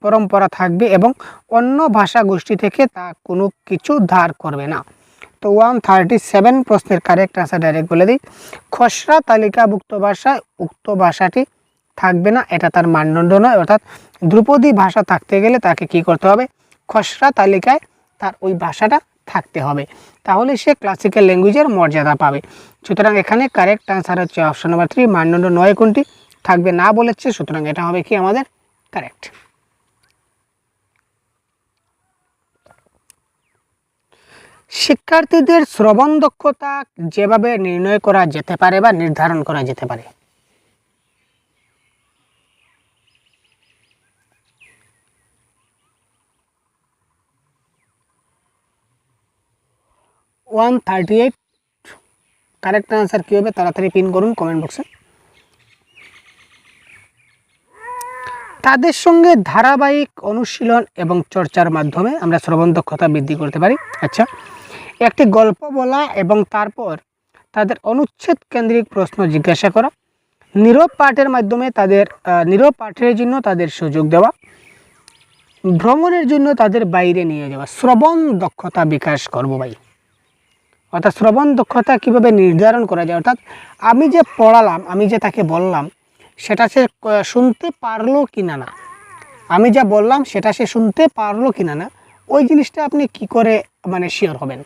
পরম্পরা থাকবে এবং অন্য ভাষা গোষ্ঠী থেকে তা কোনো কিছু ধার করবে না। তো 137 প্রশ্নের কারেক্ট আনসার ডাইরেক্ট বলে দিই, খসড়া তালিকাভুক্ত ভাষায় উক্ত ভাষাটি থাকবে না, এটা তার মানদণ্ড নয়। অর্থাৎ ধ্রুপদী ভাষা থাকতে গেলে তাকে কি করতে হবে? খসড়া তালিকায় তার ওই ভাষাটা থাকতে হবে, তাহলে সে ক্লাসিক্যাল ল্যাঙ্গুয়েজের মর্যাদা পাবে। সুতরাং এখানে কারেক্ট আনসার হচ্ছে অপশন নাম্বার 3, মানদণ্ড 9 কোনটি থাকবে না বলেছে। সুতরাং এটা হবে কি আমাদের কারেক্ট। শিক্ষার্থীদের শ্রবণ দক্ষতা যেভাবে নির্ণয় করা যেতে পারে বা নির্ধারণ করা যেতে পারে? ওয়ান 38 কারেক্ট আনসার কী হবে? তাড়াতাড়ি পিন করুন কমেন্ট বক্সে। তাদের সঙ্গে ধারাবাহিক অনুশীলন এবং চর্চার মাধ্যমে আমরা শ্রবণ দক্ষতা বৃদ্ধি করতে পারি। আচ্ছা, একটি গল্প বলা এবং তারপর তাদের অনুচ্ছেদ কেন্দ্রিক প্রশ্ন জিজ্ঞাসা করা, নীরব পাঠের মাধ্যমে তাদের নীরব পাঠের জন্য তাদের সুযোগ দেওয়া, ভ্রমণের জন্য তাদের বাইরে নিয়ে যাওয়া। শ্রবণ দক্ষতা বিকাশ করবো ভাই। অর্থাৎ শ্রবণ দক্ষতা কীভাবে নির্ধারণ করা যায়, অর্থাৎ আমি যে পড়ালাম, আমি যে তাকে বললাম সেটা সে শুনতে পারলো কি না, আমি যা বললাম সেটা সে শুনতে পারলো কি না, ওই জিনিসটা আপনি কি করে মানে শিওর হবেন।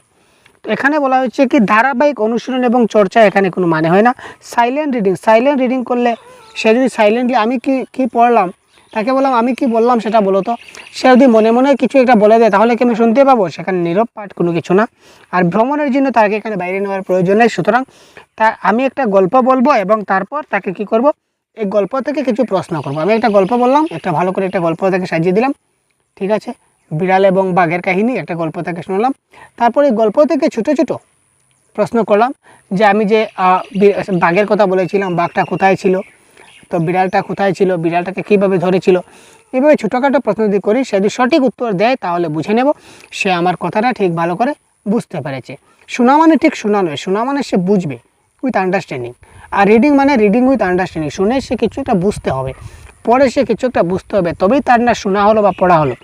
তো এখানে বলা হচ্ছে কি ধারাবাহিক অনুশীলন এবং চর্চা এখানে কোনো মানে হয় না। সাইলেন্ট রিডিং করলে সে যদি সাইলেন্টলি আমি কি পড়লাম, তাকে বললাম আমি কি বললাম সেটা বলো তো, সে যদি মনে মনে কিছু একটা বলে দেয় তাহলে কি আমি শুনতে পাবো? সেখানে নীরব পাঠ কোনো কিছু না। আর ভ্রমণের জন্য তাকে এখানে বাইরে নেওয়ার প্রয়োজন নেই। সুতরাং আমি একটা গল্প বলবো এবং তারপর তাকে কি করব, এই গল্প থেকে কিছু প্রশ্ন করব। আমি একটা গল্প বললাম, একটা ভালো করে একটা গল্প তাকে সাজিয়ে দিলাম, ঠিক আছে, বিড়াল এবং বাঘের কাহিনী একটা গল্প থেকে শুনলাম। তারপরে এই গল্প থেকে ছোটো ছোটো প্রশ্ন করলাম যে আমি যে বাঘের কথা বলেছিলাম, বাঘটা কোথায় ছিল, তো বিড়ালটা কোথায় ছিল, বিড়ালটাকে কীভাবে ধরেছিল। এইভাবে ছোটোখাটো প্রশ্ন যদি করি, সে যদি সঠিক উত্তর দেয় তাহলে বুঝে নেব সে আমার কথাটা ঠিক ভালো করে বুঝতে পেরেছে। শোনা মানে ঠিক শোনা নয়, শোনা মানে সে বুঝবে উইথ আন্ডারস্ট্যান্ডিং। আর রিডিং মানে রিডিং উইথ আন্ডারস্ট্যান্ডিং। শুনে সে কিছু একটা বুঝতে হবে, পড়ে সে কিছু একটা বুঝতে হবে, তবেই তার না শোনা হলো বা পড়া হলো।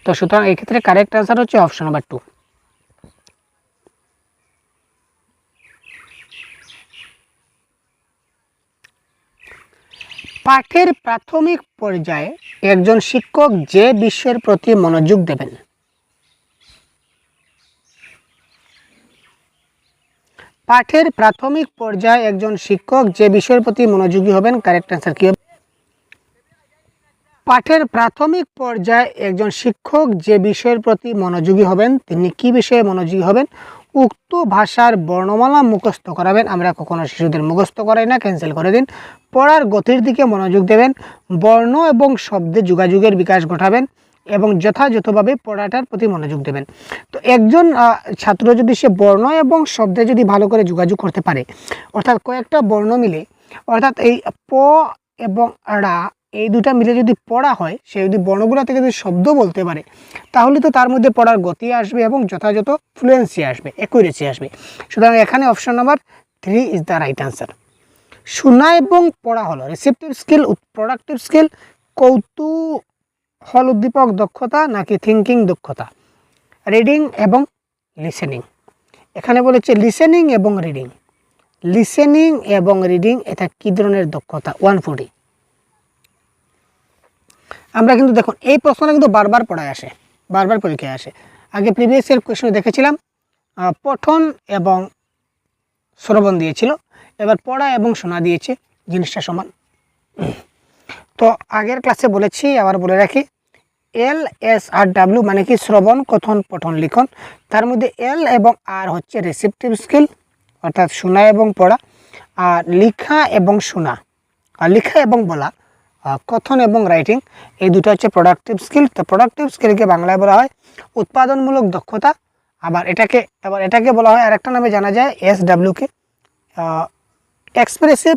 তো সুতরাং এই ক্ষেত্রে কারেক্ট অ্যান্সার হচ্ছে অপশন নাম্বার 2। পাঠের প্রাথমিক পর্যায়ে একজন শিক্ষক যে বিষয়ের প্রতি মনোযোগ দেবেন, পাঠের প্রাথমিক পর্যায়ে একজন শিক্ষক যে বিষয়ের প্রতি মনোযোগী হবেন, কারেক্ট অ্যান্সার কী হবে? পাঠের প্রাথমিক পর্যায়ে একজন শিক্ষক যে বিষয়ের প্রতি মনোযোগী হবেন, তিনি কি বিষয়ে মনোযোগী হবেন? উক্ত ভাষার বর্ণমালা মুখস্থ করাবেন। আমরা কখনো শিশুদের মুখস্থ করাই না, ক্যান্সেল করে দিন। পড়ার গতির দিকে মনোযোগ দেবেন, বর্ণ এবং শব্দে যোগাযোগের বিকাশ ঘটাবেন এবং যথাযথভাবে পড়াটার প্রতি মনোযোগ দেবেন। তো একজন ছাত্র যদি সে বর্ণ এবং শব্দে যদি ভালো করে যোগাযোগ করতে পারে, অর্থাৎ কয়েকটা বর্ণ মিলে, অর্থাৎ এই প এবং ড়া এই দুটা মিলে যদি পড়া হয়, সে যদি বর্ণগুলো থেকে যদি শব্দ বলতে পারে, তাহলে তো তার মধ্যে পড়ার গতি আসবে এবং যথাযথ ফ্লুয়েন্সি আসবে, অ্যাকুরেসি আসবে। সুতরাং এখানে option number 3 is the right answer. শোনা এবং পড়া হলো রিসেপটিভ স্কিল, প্রোডাক্টিভ স্কিল, কৌতূহল উদ্দীপক দক্ষতা নাকি থিঙ্কিং দক্ষতা? রিডিং এবং লিসেনিং। এখানে বলেছে লিসেনিং এবং রিডিং। লিসেনিং এবং রিডিং এটা কী ধরনের দক্ষতা? 140। আমরা কিন্তু দেখুন এই প্রশ্নটা কিন্তু বারবার পড়ায় আসে, বারবার পরীক্ষায় আসে। আগে প্রিভিয়াস ইয়ার কোয়েশ্চনে দেখেছিলাম পঠন এবং শ্রবণ দিয়েছিল, এবার পড়া এবং শোনা দিয়েছে, জিনিসটা সমান। তো আগের ক্লাসে বলেছি, আবার বলে রাখি, LSRW মানে কি? শ্রবণ, কথন, পঠন, লিখন। তার মধ্যে L এবং R হচ্ছে রিসেপটিভ স্কিল, অর্থাৎ শোনা এবং পড়া। আর লেখা এবং শোনা, আর লেখা এবং বলা, কথন এবং রাইটিং, এই দুটো হচ্ছে প্রোডাক্টিভ স্কিল। তো প্রোডাক্টিভ স্কিলকে বাংলায় বলা হয় উৎপাদনমূলক দক্ষতা। আবার এটাকে বলা হয় আরেকটা নামে জানা যায়, SWকে এক্সপ্রেসিভ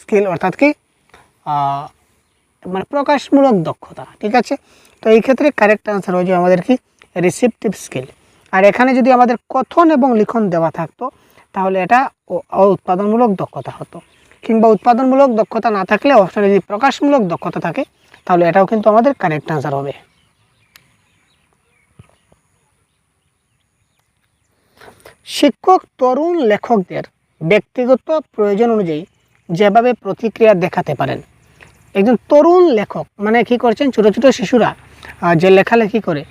স্কিল, অর্থাৎ কি মানে প্রকাশমূলক দক্ষতা, ঠিক আছে। তো এই ক্ষেত্রে কারেক্ট আনসার হয়ে যাবে আমাদের কি? Receptive skill. আর এখানে যদি আমাদের কথন এবং লিখন দেওয়া থাকতো তাহলে এটা উৎপাদনমূলক দক্ষতা হতো, কিংবা উৎপাদনমূলক দক্ষতা না থাকলে অপশনে যদি প্রকাশমূলক দক্ষতা থাকে তাহলে এটাও কিন্তু আমাদের কারেক্ট আনসার হবে। শিক্ষক তরুণ লেখকদের ব্যক্তিগত প্রয়োজন অনুযায়ী যেভাবে প্রতিক্রিয়া দেখাতে পারেন। একজন তরুণ লেখক মানে কি করছেন? ছোটো ছোটো শিশুরা যে লেখালেখি করে,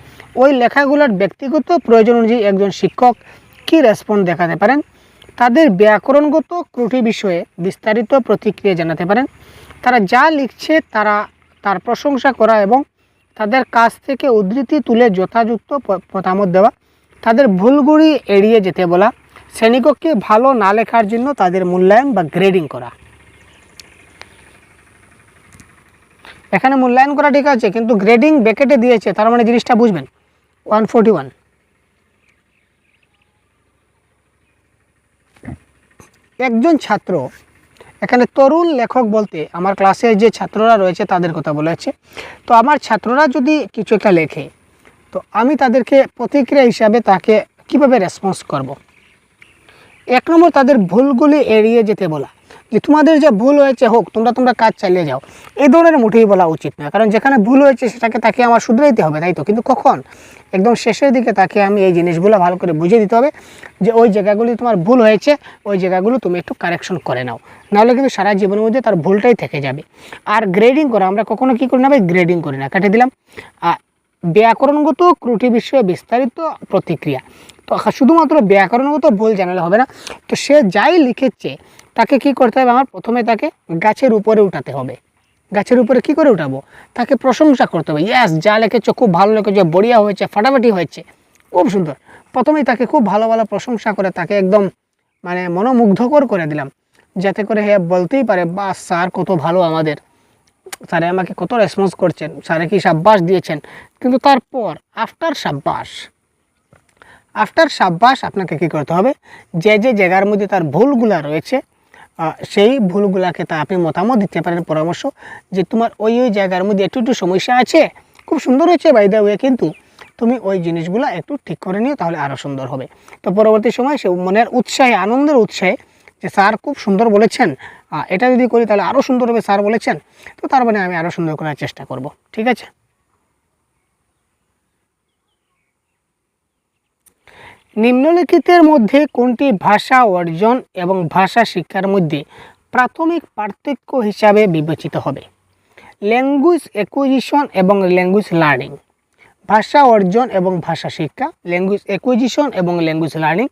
ওই লেখাগুলোর ব্যক্তিগত প্রয়োজন অনুযায়ী একজন শিক্ষক কী রেসপন্স দেখাতে পারেন? তাদের ব্যাকরণগত ত্রুটি বিষয়ে বিস্তারিত প্রতিক্রিয়া জানাতে পারেন। তারা যা লিখছে তার প্রশংসা করা এবং তাদের কাছ থেকে উদ্ধৃতি তুলে যথাযথ মতামত দেওয়া। তাদের ভুলগুলি এড়িয়ে যেতে বলা। শ্রেণীকক্ষে ভালো না লেখার জন্য তাদের মূল্যায়ন বা গ্রেডিং করা। এখানে মূল্যায়ন করা ঠিক আছে, কিন্তু গ্রেডিং ব্র্যাকেটে দিয়েছে, তার মানে জিনিসটা বুঝবেন। 141। একজন ছাত্র, এখানে তরুণ লেখক বলতে আমার ক্লাসে যে ছাত্ররা রয়েছে তাদের কথা বলেছে। তো আমার ছাত্ররা যদি কিছু একটা লেখে, তো আমি তাদেরকে প্রতিক্রিয়া হিসাবে তাকে কিভাবে রেসপন্স করব। এক নম্বর তাদের ভুলগুলি এড়িয়ে যেতে বলা, যে তোমাদের যে ভুল হয়েছে হোক, তোমরা কাজ চালিয়ে যাও, এই ধরনের মোটেই বলা উচিত না। কারণ যেখানে ভুল হয়েছে সেটাকে তাকে আমার শুধরাইতে হবে, তাই তো। কিন্তু কখন? একদম শেষের দিকে তাকে আমি এই জিনিসগুলো ভালো করে বুঝিয়ে দিতে হবে যে ওই জায়গাগুলি তোমার ভুল হয়েছে, ওই জায়গাগুলো তুমি একটু কারেকশন করে নাও, নাহলে কিন্তু সারা জীবনের মধ্যে তার ভুলটাই থেকে যাবে। আর গ্রেডিং করা আমরা কখনো কী করি না ভাই, গ্রেডিং করি না, কেটে দিলাম। ব্যাকরণগত ত্রুটি বিষয়ে বিস্তারিত প্রতিক্রিয়া, তো শুধুমাত্র ব্যাকরণগত ভুল জানালে হবে না, তো সে যাই লিখেছে তাকে কি করতে হবে, আমার প্রথমে তাকে গাছের উপরে উঠাতে হবে। গাছের উপরে কি করে উঠাবো, তাকে প্রশংসা করতে হবে, ইয়াস যা লিখেছো খুব ভালো লিখেছো, বড়িয়া হয়েছে, ফাটাফাটি হয়েছে, খুব সুন্দর। প্রথমেই তাকে খুব ভালো প্রশংসা করে তাকে একদম মানে মনোমুগ্ধকর করে দিলাম, যাতে করে হ্যাঁ বলতেই পারে বা স্যার কত ভালো, আমাদের স্যারে আমাকে কত রেসপন্স করছেন, স্যারে কি সাব্বাস দিয়েছেন। কিন্তু তারপর আফটার সাব্বাস আপনাকে কি করতে হবে, যে যে জায়গার মধ্যে তার ভুলগুলা রয়েছে সেই ভুলগুলাকে তা আপনি মতামত দিতে পারেন, পরামর্শ, যে তোমার ওই জায়গার মধ্যে একটু সমস্যা আছে, খুব সুন্দর হয়েছে বাই দ্য ওয়ে, কিন্তু তুমি ওই জিনিসগুলো একটু ঠিক করে নিও, তাহলে আরও সুন্দর হবে। তো পরবর্তী সময় সে মনের উৎসাহে, আনন্দের উৎসাহে, যে স্যার খুব সুন্দর বলেছেন, এটা যদি করি তাহলে আরও সুন্দর হবে, স্যার বলেছেন, তো তার মানে আমি আরও সুন্দর করার চেষ্টা করব। ঠিক আছে। নিম্নলিখিতের মধ্যে কোনটি ভাষা অর্জন এবং ভাষা শিক্ষার মধ্যে প্রাথমিক পার্থক্য হিসাবে বিবেচিত হবে? ল্যাঙ্গুয়েজ অ্যাকুইজিশন এবং ল্যাঙ্গুয়েজ লার্নিং। ভাষা অর্জন এবং ভাষা শিক্ষা, ল্যাঙ্গুয়েজ অ্যাকুইজিশন এবং ল্যাঙ্গুয়েজ লার্নিং,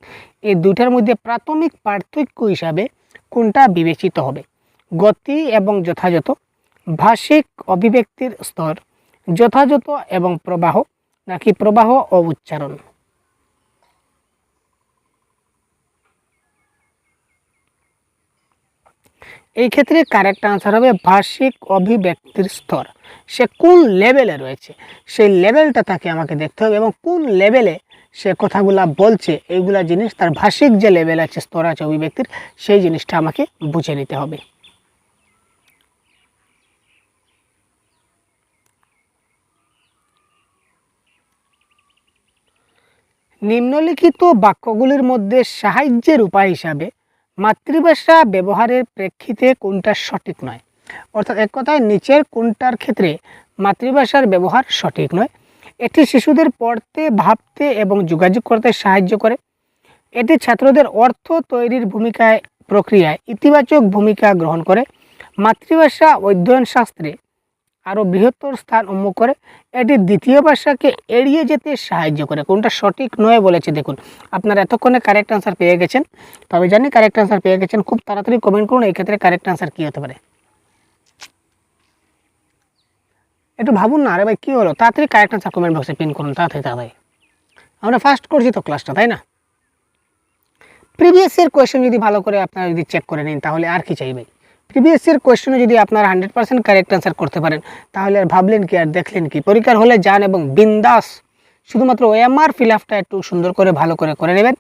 এই দুটার মধ্যে প্রাথমিক পার্থক্য হিসাবে কোনটা বিবেচিত হবে? গতি এবং যথাযথ, ভাষিক অভিব্যক্তির স্তর, যথাযথ এবং প্রবাহ, নাকি প্রবাহ ও উচ্চারণ? এই ক্ষেত্রে কারেক্ট আনসার হবে ভাষিক অভিব্যক্তির স্তর। সে কোন লেভেলে রয়েছে সেই লেভেলটা তাকে আমাকে দেখতে হবে, এবং কোন লেভেলে সে কথাগুলা বলছে এইগুলা জিনিস, তার ভাষিক যে লেভেল আছে, স্তর আছে অভিব্যক্তির, সেই জিনিসটা আমাকে বুঝে নিতে হবে। নিম্নলিখিত বাক্যগুলির মধ্যে সাহায্যের উপায় হিসাবে মাতৃভাষা ব্যবহারের প্রেক্ষিতে কোনটা সঠিক নয়? অর্থাৎ এক কথায় নিচের কোনটার ক্ষেত্রে মাতৃভাষার ব্যবহার সঠিক নয়? এটি শিশুদের পড়তে, ভাবতে এবং যোগাযোগ করতে সাহায্য করে। এটি ছাত্রদের অর্থ তৈরির প্রক্রিয়ায় ইতিবাচক ভূমিকা গ্রহণ করে। মাতৃভাষা অধ্যয়ন শাস্ত্রে আরও বৃহত্তর স্থান উন্মুখ করে। এটি দ্বিতীয় ভাষাকে এড়িয়ে যেতে সাহায্য করে। কোনটা সঠিক নয় বলেছে দেখুন। আপনারা এতক্ষণে কারেক্ট আনসার পেয়ে গেছেন, তবে জানি কারেক্ট আনসার পেয়ে গেছেন, খুব তাড়াতাড়ি কমেন্ট করুন এই ক্ষেত্রে কারেক্ট আনসার কী হতে পারে। একটু ভাবুন না, আরে ভাই কী হলো, তাড়াতাড়ি কারেক্ট আনসার কমেন্ট বক্সে পিন করুন, তাড়াতাড়ি। আমরা ফার্স্ট করছি তো ক্লাসটা, তাই না? প্রিভিয়াস ইয়ার কোয়েশ্চেন যদি ভালো করে আপনারা যদি চেক করে নিন তাহলে আর কি চাইবে। প্রিভিয়াস ইয়ার কোয়েশ্চেনে যদি আপনারা 100% কারেক্ট আনসার করতে পারেন তাহলে আর ভাবলেন কি, আর দেখলেন কি। পরীক্ষার হলে যান এবং বিন্দাস শুধুমাত্র ওএমআর ফিল আপটা একটু সুন্দর করে ভালো করে নেবেন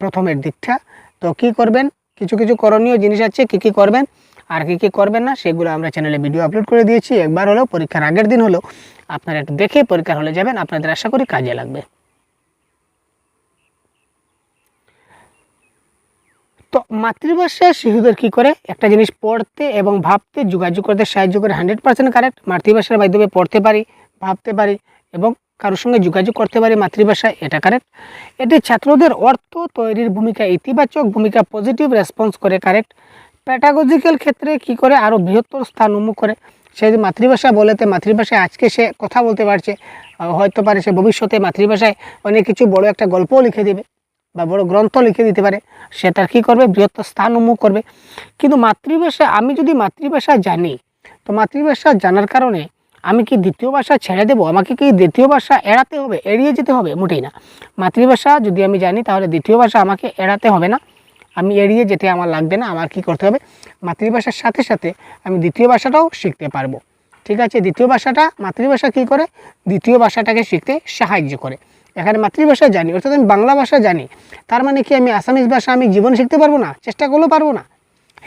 প্রথমের দিকটা। তো কি করবেন, কিছু করণীয় জিনিস আছে, কি করবেন আর কি করবেন না সেগুলো আমরা চ্যানেলে ভিডিও আপলোড করে দিয়েছি। একবার হলেও পরীক্ষার আগের দিন হলেও আপনারা একটু দেখে পরীক্ষার হলে যাবেন, আপনাদের আশা করি কাজে লাগবে। তো মাতৃভাষা শিশুদের কী করে, একটা জিনিস পড়তে এবং ভাবতে, যোগাযোগ করতে সাহায্য করে। 100% কারেক্ট। মাতৃভাষার মাধ্যমে পড়তে পারি, ভাবতে পারি এবং কারোর সঙ্গে যোগাযোগ করতে পারি মাতৃভাষায়, এটা কারেক্ট। এটি ছাত্রদের অর্থ তৈরির ভূমিকা, ইতিবাচক ভূমিকা, পজিটিভ রেসপন্স করে, কারেক্ট। প্যাডাগজিক্যাল ক্ষেত্রে কি করে, আরও বৃহত্তর স্থান উন্মুখ করে। সে যদি মাতৃভাষা বলেতে, মাতৃভাষায় আজকে সে কথা বলতে পারছে, হয়তো পারে সে ভবিষ্যতে মাতৃভাষায় অনেক কিছু বড় একটা গল্পও লিখে দেবে বা বড় গ্রন্থ লিখে দিতে পারে, সে তার কী করবে, বৃহত্তর স্থান উন্মুখ করবে। কিন্তু মাতৃভাষা, আমি যদি মাতৃভাষা জানি, তো মাতৃভাষা জানার কারণে আমি কি দ্বিতীয় ভাষা ছেড়ে দেবো? আমাকে কি দ্বিতীয় ভাষা এড়াতে হবে, এড়িয়ে যেতে হবে? মোটেই না। মাতৃভাষা যদি আমি জানি তাহলে দ্বিতীয় ভাষা আমাকে এড়াতে হবে না, আমি এড়িয়ে যেতে আমার লাগবে না। আমার কি করতে হবে, মাতৃভাষার সাথে সাথে আমি দ্বিতীয় ভাষাটাও শিখতে পারবো। ঠিক আছে, দ্বিতীয় ভাষাটা, মাতৃভাষা কী করে, দ্বিতীয় ভাষাটাকে শিখতে সাহায্য করে। এখানে মাতৃভাষা জানি অর্থাৎ আমি বাংলা ভাষা জানি, তার মানে কি আমি আসামিজ ভাষা আমি জীবনে শিখতে পারবো না? চেষ্টা করলেও পারবো না।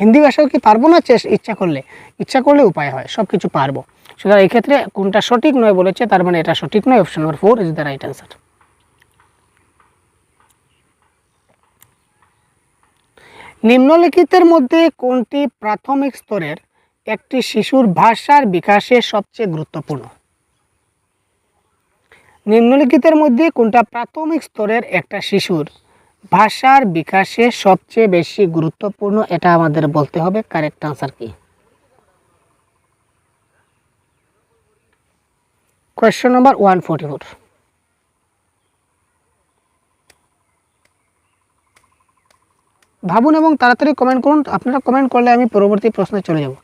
হিন্দি ভাষাও কি পারবো না? ইচ্ছা করলে উপায় হয়, সব কিছু পারবো। সুতরাং এই ক্ষেত্রে কোনটা সঠিক নয় বলেছে, তার মানে এটা সঠিক নয়। Option number 4 is the right answer. নিম্নলিখিতের মধ্যে কোনটি প্রাথমিক স্তরের একটি শিশুর ভাষার বিকাশে সবচেয়ে গুরুত্বপূর্ণ? নিম্নলিখিতের মধ্যে কোনটা প্রাথমিক স্তরের একটা শিশুর ভাষার বিকাশে সবচেয়ে বেশি গুরুত্বপূর্ণ, এটা আমাদের বলতে হবে। কারেক্ট আনসার কি? Question number 144। ভাবুন এবং তাড়াতাড়ি কমেন্ট করুন। আপনারা কমেন্ট করলে আমি পরবর্তী প্রশ্নে চলে যাব।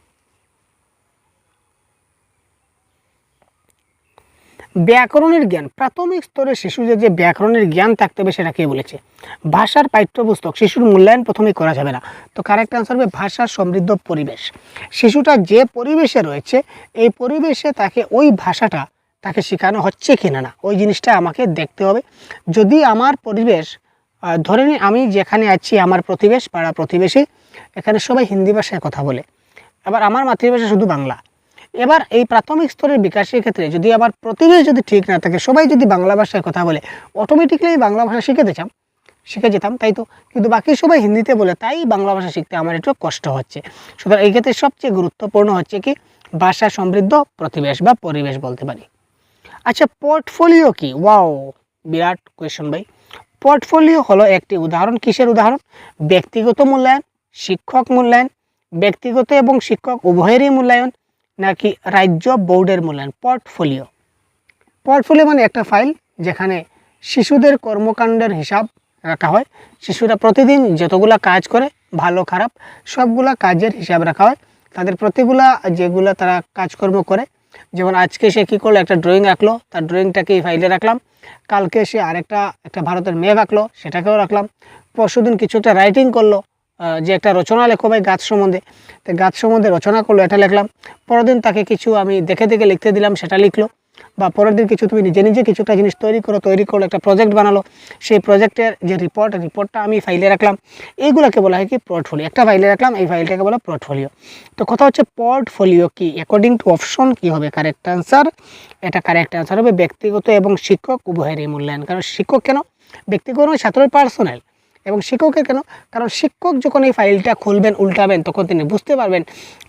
ব্যাকরণের জ্ঞান, প্রাথমিক স্তরের শিশুদের যে ব্যাকরণের জ্ঞান থাকতে হবে সেটা কে বলেছে? ভাষার পাঠ্যপুস্তক, শিশুর মূল্যায়ন প্রথমেই করা যাবে না। তো কারেক্ট আনসার হবে ভাষা সমৃদ্ধ পরিবেশ। শিশুটা যে পরিবেশে রয়েছে এই পরিবেশে তাকে ওই ভাষাটা তাকে শেখানো হচ্ছে কিনা না, ওই জিনিসটা আমাকে দেখতে হবে। যদি আমার পরিবেশ, ধরে নিই আমি যেখানে আছি আমার প্রতিবেশ, পাড়া প্রতিবেশী, এখানে সবাই হিন্দি ভাষায় কথা বলে, আবার আমার মাতৃভাষা শুধু বাংলা। এবার এই প্রাথমিক স্তরের বিকাশের ক্ষেত্রে যদি আবার প্রতিবেশ যদি ঠিক না থাকে, সবাই যদি বাংলা ভাষায় কথা বলে, অটোমেটিক্যালি বাংলা ভাষা শিখে যেতাম, তাই তো। কিন্তু বাকি সবাই হিন্দিতে বলে, তাই বাংলা ভাষা শিখতে আমার একটু কষ্ট হচ্ছে। সুতরাং এই ক্ষেত্রে সবচেয়ে গুরুত্বপূর্ণ হচ্ছে কি ভাষা সমৃদ্ধ প্রতিবেশ বা পরিবেশ বলতে পারি। আচ্ছা, পোর্টফোলিও কি? ওয়াও, বিরাট কোয়েশ্চন ভাই। পোর্টফোলিও হলো একটি উদাহরণ। কিসের উদাহরণ? ব্যক্তিগত মূল্যায়ন, শিক্ষক মূল্যায়ন, ব্যক্তিগত এবং শিক্ষক উভয়েরই মূল্যায়ন, নাকি রাজ্য বোর্ডের মূল্যায়ন? পোর্টফোলিও মানে একটা ফাইল যেখানে শিশুদের কর্মকাণ্ডের হিসাব রাখা হয়। শিশুরা প্রতিদিন যতগুলা কাজ করে, ভালো খারাপ সবগুলা কাজের হিসাব রাখা হয়। তাদের প্রতিগুলা যেগুলা তারা কাজকর্ম করে, যেমন আজকে সে কী করলো, একটা ড্রয়িং আঁকলো, তার ড্রয়িংটাকে এই ফাইলে রাখলাম। কালকে সে একটা ভারতের মেঘ আঁকলো, সেটাকেও রাখলাম। পরশুদিন কিছু একটা রাইটিং করলো, যে একটা রচনা লেখো ভাই গাছ সম্বন্ধে, তো গাছ সম্বন্ধে রচনা করলো, এটা লিখলাম। পরের দিন তাকে কিছু আমি দেখে লিখতে দিলাম, সেটা লিখলো। বা পরের দিন কিছু তুমি নিজে কিছু একটা জিনিস তৈরি করলো, একটা প্রজেক্ট বানালো, সেই প্রজেক্টের যে রিপোর্টটা আমি ফাইলে রাখলাম। এইগুলোকে বলা হয় কি পোর্টফোলিও। একটা ফাইলে রাখলাম, এই ফাইলটাকে বলা পোর্টফোলিও। তো কথা হচ্ছে পোর্টফোলিও কি? অ্যাকর্ডিং টু অপশন কি হবে কারেক্ট আনসার? এটা কারেক্ট আনসার হবে ব্যক্তিগত এবং শিক্ষক উভয়েরই মূল্যায়ন। কারণ শিক্ষক কেন? ব্যক্তিগত ছাত্রের পার্সোনাল, এবং শিক্ষকের কেন? কারণ শিক্ষক যখন এই ফাইলটা খুলবেন, উল্টাবেন, তখন তিনি বুঝতে পারবেন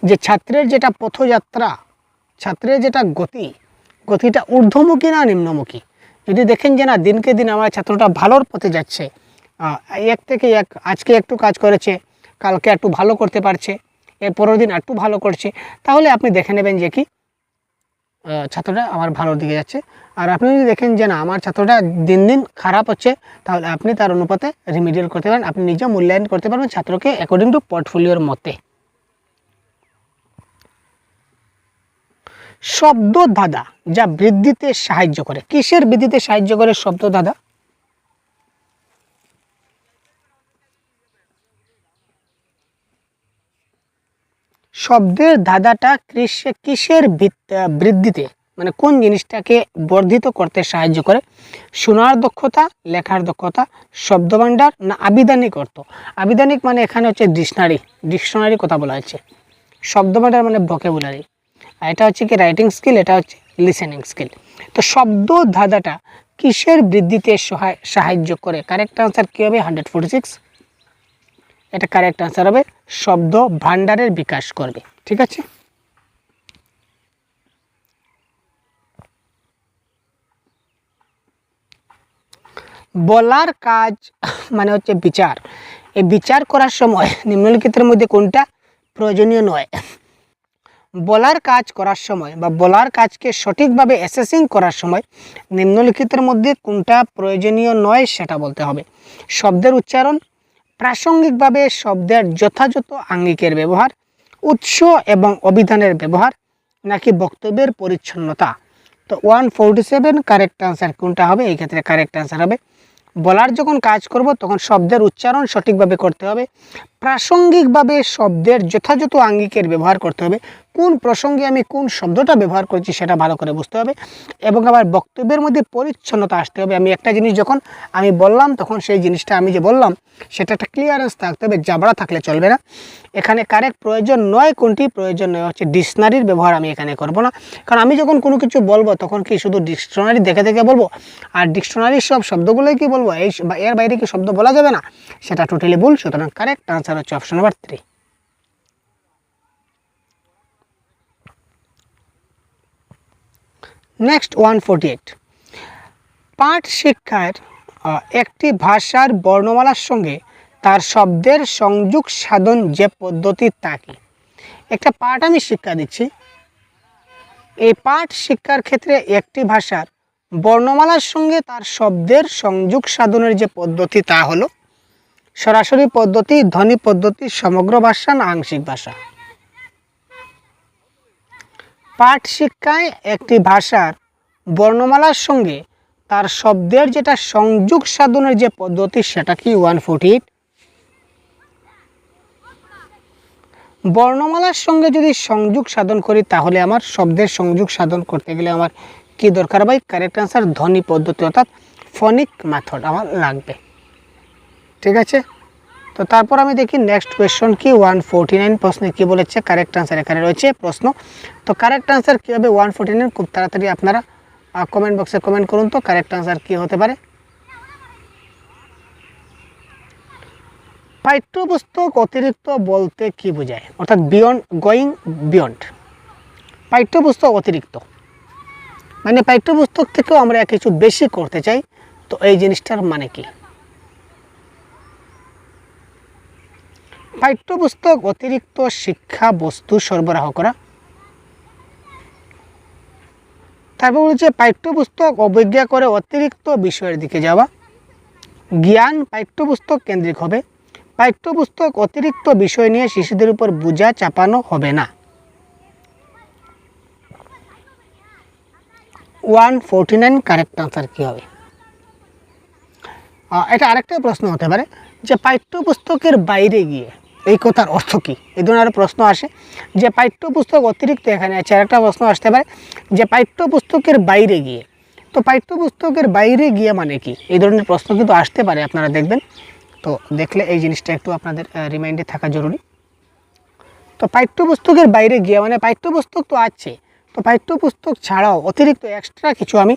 যে ছাত্রের যেটা পথযাত্রা, ছাত্রের যেটা গতিটা ঊর্ধ্বমুখী না নিম্নমুখী। যদি দেখেন যে না, দিনকে দিন আমার ছাত্রটা ভালোর পথে যাচ্ছে, এক থেকে এক, আজকে একটু কাজ করেছে, কালকে একটু ভালো করতে পারছে, এর পরের দিন একটু ভালো করছে, তাহলে আপনি দেখে নেবেন যে কি ছাত্রটা আমার ভালোর দিকে যাচ্ছে। আর আপনি যদি দেখেন যে না, আমার ছাত্রটা দিন দিন খারাপ হচ্ছে, তাহলে আপনি তার অনুপাতে রিমিডিয়াল করতে পারেন, আপনি নিজে মূল্যায়ন করতে পারবেন ছাত্রকে অ্যাকর্ডিং টু পোর্টফোলিওর মতে। শব্দ ধাঁধা যা বৃদ্ধিতে সাহায্য করে, কিসের বৃদ্ধিতে সাহায্য করে শব্দ ধাঁধা? শব্দের ধাঁধাটা কিসের বৃদ্ধিতে, মানে কোন জিনিসটাকে বর্ধিত করতে সাহায্য করে? শোনার দক্ষতা, লেখার দক্ষতা, শব্দভাণ্ডার, না আবিধানিক অর্থ? আবিধানিক মানে এখানে হচ্ছে ডিকশনারি কথা বলা হচ্ছে। শব্দভাণ্ডার মানে ভোকাবুলারি, আর এটা হচ্ছে কি রাইটিং স্কিল, এটা হচ্ছে লিসেনিং স্কিল। তো শব্দ ধাঁধাটা কিসের বৃদ্ধিতে সাহায্য করে? কারেক্ট আনসার কী হবে? 146। এটা কারেক্ট আনসার হবে শব্দ ভাণ্ডারের বিকাশ করবে। ঠিক আছে, বলার কাজ মানে হচ্ছে বিচার। এই বিচার করার সময় নিম্নলিখিতের মধ্যে কোনটা প্রয়োজনীয় নয়? বলার কাজ করার সময় বা বলার কাজকে সঠিকভাবে অ্যাসেসিং করার সময় নিম্নলিখিতের মধ্যে কোনটা প্রয়োজনীয় নয় সেটা বলতে হবে। শব্দের উচ্চারণ, প্রাসঙ্গিকভাবে শব্দের যথাযথ আঙ্গিকের ব্যবহার, উৎস এবং অভিধানের ব্যবহার, নাকি বক্তব্যের পরিচ্ছন্নতা? তো 147 কারেক্ট আনসার কোনটা হবে? এই ক্ষেত্রে কারেক্ট আনসার হবে বলার যখন কাজ করব তখন শব্দের উচ্চারণ সঠিকভাবে করতে হবে, প্রাসঙ্গিকভাবে শব্দের যথাযথ আঙ্গিকের ব্যবহার করতে হবে, কোন প্রসঙ্গে আমি কোন শব্দটা ব্যবহার করছি সেটা ভালো করে বুঝতে হবে এবং আমার বক্তব্যের মধ্যে পরিচ্ছন্নতা আসতে হবে। আমি একটা জিনিস যখন আমি বললাম তখন সেই জিনিসটা আমি যে বললাম সেটা একটা ক্লিয়ারেন্স থাকতে হবে, জাবড়া থাকলে চলবে না। এখানে কারেক্ট প্রয়োজন নয়, কোনটি প্রয়োজন নয় হচ্ছে ডিকশনারির ব্যবহার আমি এখানে করব না। কারণ আমি যখন কোনো কিছু বলবো তখন কি শুধু ডিকশনারি দেখে দেখে বলবো, আর ডিকশনারির সব শব্দগুলোই কি বলবো, এই এর বাইরে কি শব্দ বলা যাবে না, সেটা টোটালি ভুল। সুতরাং কারেক্ট আনসার হচ্ছে অপশন নাম্বার 3। নেক্সট 148, পাঠ শিক্ষার একটি ভাষার বর্ণমালার সঙ্গে তার শব্দের সংযোগ সাধন যে পদ্ধতি তা কি? একটা পাঠ আমি শিক্ষা দিচ্ছি, এই পাঠ শিক্ষার ক্ষেত্রে একটি ভাষার বর্ণমালার সঙ্গে তার শব্দের সংযোগ সাধনের যে পদ্ধতি তা হলো সরাসরি পদ্ধতি, ধ্বনি পদ্ধতি, সমগ্র ভাষা না আংশিক ভাষা? পাঠ শিক্ষায় একটি ভাষার বর্ণমালার সঙ্গে তার শব্দের যেটা সংযোগ সাধনের যে পদ্ধতি সেটা কি? 148। বর্ণমালার সঙ্গে যদি সংযোগ সাধন করি তাহলে আমার শব্দের সংযোগ সাধন করতে গেলে আমার কি দরকার ভাই? কারেক্ট আনসার ধ্বনি পদ্ধতি অর্থাৎ ফনিক মেথড আমার লাগবে। ঠিক আছে, তো তারপর আমি দেখি নেক্সট কোয়েশ্চন কি 149 প্রশ্নে কি বলেছে। কারেক্ট আনসার এখানে রয়েছে প্রশ্ন। তো কারেক্ট আনসার কী হবে 149? খুব তাড়াতাড়ি আপনারা কমেন্ট বক্সে কমেন্ট করুন তো কারেক্ট আনসার কী হতে পারে। পাঠ্যপুস্তক অতিরিক্ত বলতে কি বোঝায়? অর্থাৎ বিয়ন্ড, গোয়িং বিয়ন্ড। পাঠ্যপুস্তক অতিরিক্ত মানে পাঠ্যপুস্তক থেকেও আমরা কিছু বেশি করতে চাই, তো এই জিনিসটার মানে কি? পাঠ্যপুস্তক অতিরিক্ত শিক্ষা বস্তু সরবরাহ করা। তারপর বলছে পাঠ্যপুস্তক অবজ্ঞা করে অতিরিক্ত বিষয়ের দিকে যাওয়া। জ্ঞান পাঠ্যপুস্তক কেন্দ্রিক হবে। পাঠ্যপুস্তক অতিরিক্ত বিষয় নিয়ে শিশুদের উপর বোঝা চাপানো হবে না। 149 কারেক্ট আনসার কী হবে? এটা আরেকটা প্রশ্ন হতে পারে যে পাঠ্যপুস্তকের বাইরে গিয়ে এই কথার অর্থ কী? এই ধরনের প্রশ্ন আসে যে পাঠ্যপুস্তক অতিরিক্ত এখানে আছে। আরেকটা প্রশ্ন আসতে পারে যে পাঠ্যপুস্তকের বাইরে গিয়ে, তো পাঠ্যপুস্তকের বাইরে গিয়ে মানে কি? এই ধরনের প্রশ্ন কিন্তু আসতে পারে, আপনারা দেখবেন। তো দেখলে এই জিনিসটা একটু আপনাদের রিমাইন্ডে থাকা জরুরি। তো পাঠ্যপুস্তকের বাইরে গিয়ে মানে পাঠ্যপুস্তক তো আছে, তো পাঠ্যপুস্তক ছাড়াও অতিরিক্ত এক্সট্রা কিছু আমি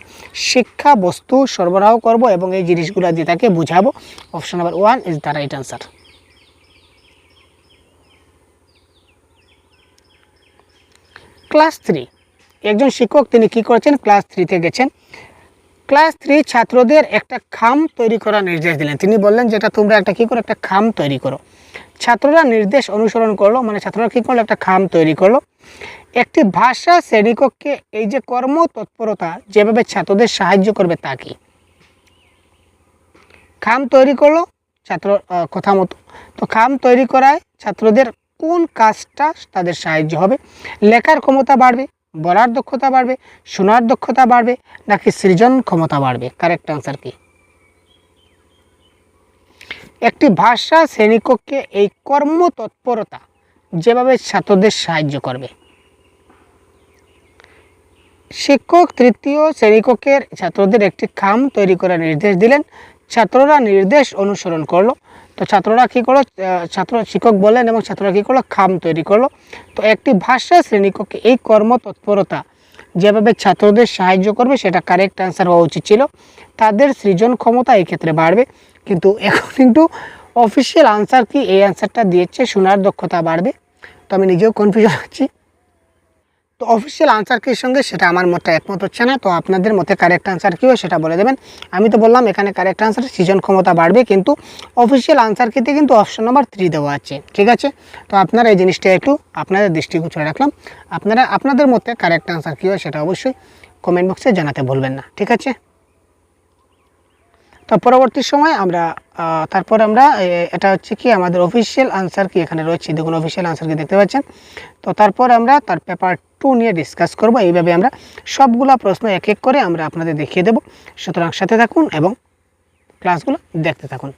শিক্ষা বস্তু সরবরাহ করব এবং এই জিনিসগুলো দিয়ে তাকে বুঝাবো। Option number 1 is the right answer. Class 3, একজন শিক্ষক তিনি কি করেছেন? ক্লাস 3-তে গেছেন। ক্লাস 3 ছাত্রদের একটা খাম তৈরি করার নির্দেশ দিলেন। তিনি বললেন যেটা তোমরা একটা কী করো, একটা খাম তৈরি করো। ছাত্ররা নির্দেশ অনুসরণ করলো, মানে ছাত্ররা কী করলো? একটা খাম তৈরি করলো। একটি ভাষা শ্রেণীকক্ষে এই যে কর্মতৎপরতা যেভাবে ছাত্রদের সাহায্য করবে তা কি? খাম তৈরি করলো ছাত্র কথা মতো, তো খাম তৈরি করায় ছাত্রদের কোন কাজটা তাদের সাহায্য হবে? লেখার ক্ষমতা বাড়বে, বলার দক্ষতা বাড়বে, শোনার দক্ষতা বাড়বে, নাকি সৃজন ক্ষমতা বাড়বে? কারেক্ট আনসার কি? একটি ভাষা শ্রেণীকক্ষে এই কর্মতৎপরতা যেভাবে ছাত্রদের সাহায্য করবে। শিক্ষক তৃতীয় শ্রেণীকক্ষের ছাত্রদের একটি খাম তৈরি করার নির্দেশ দিলেন। ছাত্ররা নির্দেশ অনুসরণ করলো। তো ছাত্ররা কী করলো? শিক্ষক বললেন এবং ছাত্ররা কী করলো? খাম তৈরি করলো। তো একটি ভাষা শ্রেণীকক্ষে এই কর্মতৎপরতা যেভাবে ছাত্রদের সাহায্য করবে সেটা কারেক্ট আনসার হওয়া উচিত ছিল। তাদের সৃজন ক্ষমতা এই ক্ষেত্রে বাড়বে। কিন্তু এখন কিন্তু অফিসিয়াল আনসার কি? এই আনসারটা দিয়েছে শোনার দক্ষতা বাড়বে। তো আমি নিজেও কনফিউশন হচ্ছি। তো অফিসিয়াল আনসার কির সঙ্গে সেটা আমার মতে একমত হচ্ছে না। তো আপনাদের মতে কারেক্ট আনসার কী হয় সেটা বলে দেবেন। আমি তো বললাম এখানে কারেক্ট আনসার সৃজন ক্ষমতা বাড়বে, কিন্তু অফিসিয়াল আনসার কিতে কিন্তু অপশন নাম্বার 3 দেওয়া আছে। ঠিক আছে, তো আপনারা এই জিনিসটা একটু আপনাদের দৃষ্টিগোচরে রাখলাম। আপনারা আপনাদের মতে কারেক্ট আনসার কী হয় সেটা অবশ্যই কমেন্ট বক্সে জানাতে ভুলবেন না। ঠিক আছে, তো পরবর্তী সময় আমরা তারপর আমরা এটা হচ্ছে কি আমাদের অফিসিয়াল আনসার কি এখানে রয়েছে, দেখুন অফিসিয়াল আনসার কি দেখতে পাচ্ছেন। তো তারপর আমরা তার পেপার 2 নিয়ে ডিসকাস করব। এইভাবে আমরা সবগুলা প্রশ্ন এক এক করে আমরা আপনাদের দেখিয়ে দেব। সুতরাং সাথে থাকুন এবং ক্লাসগুলো দেখতে থাকুন।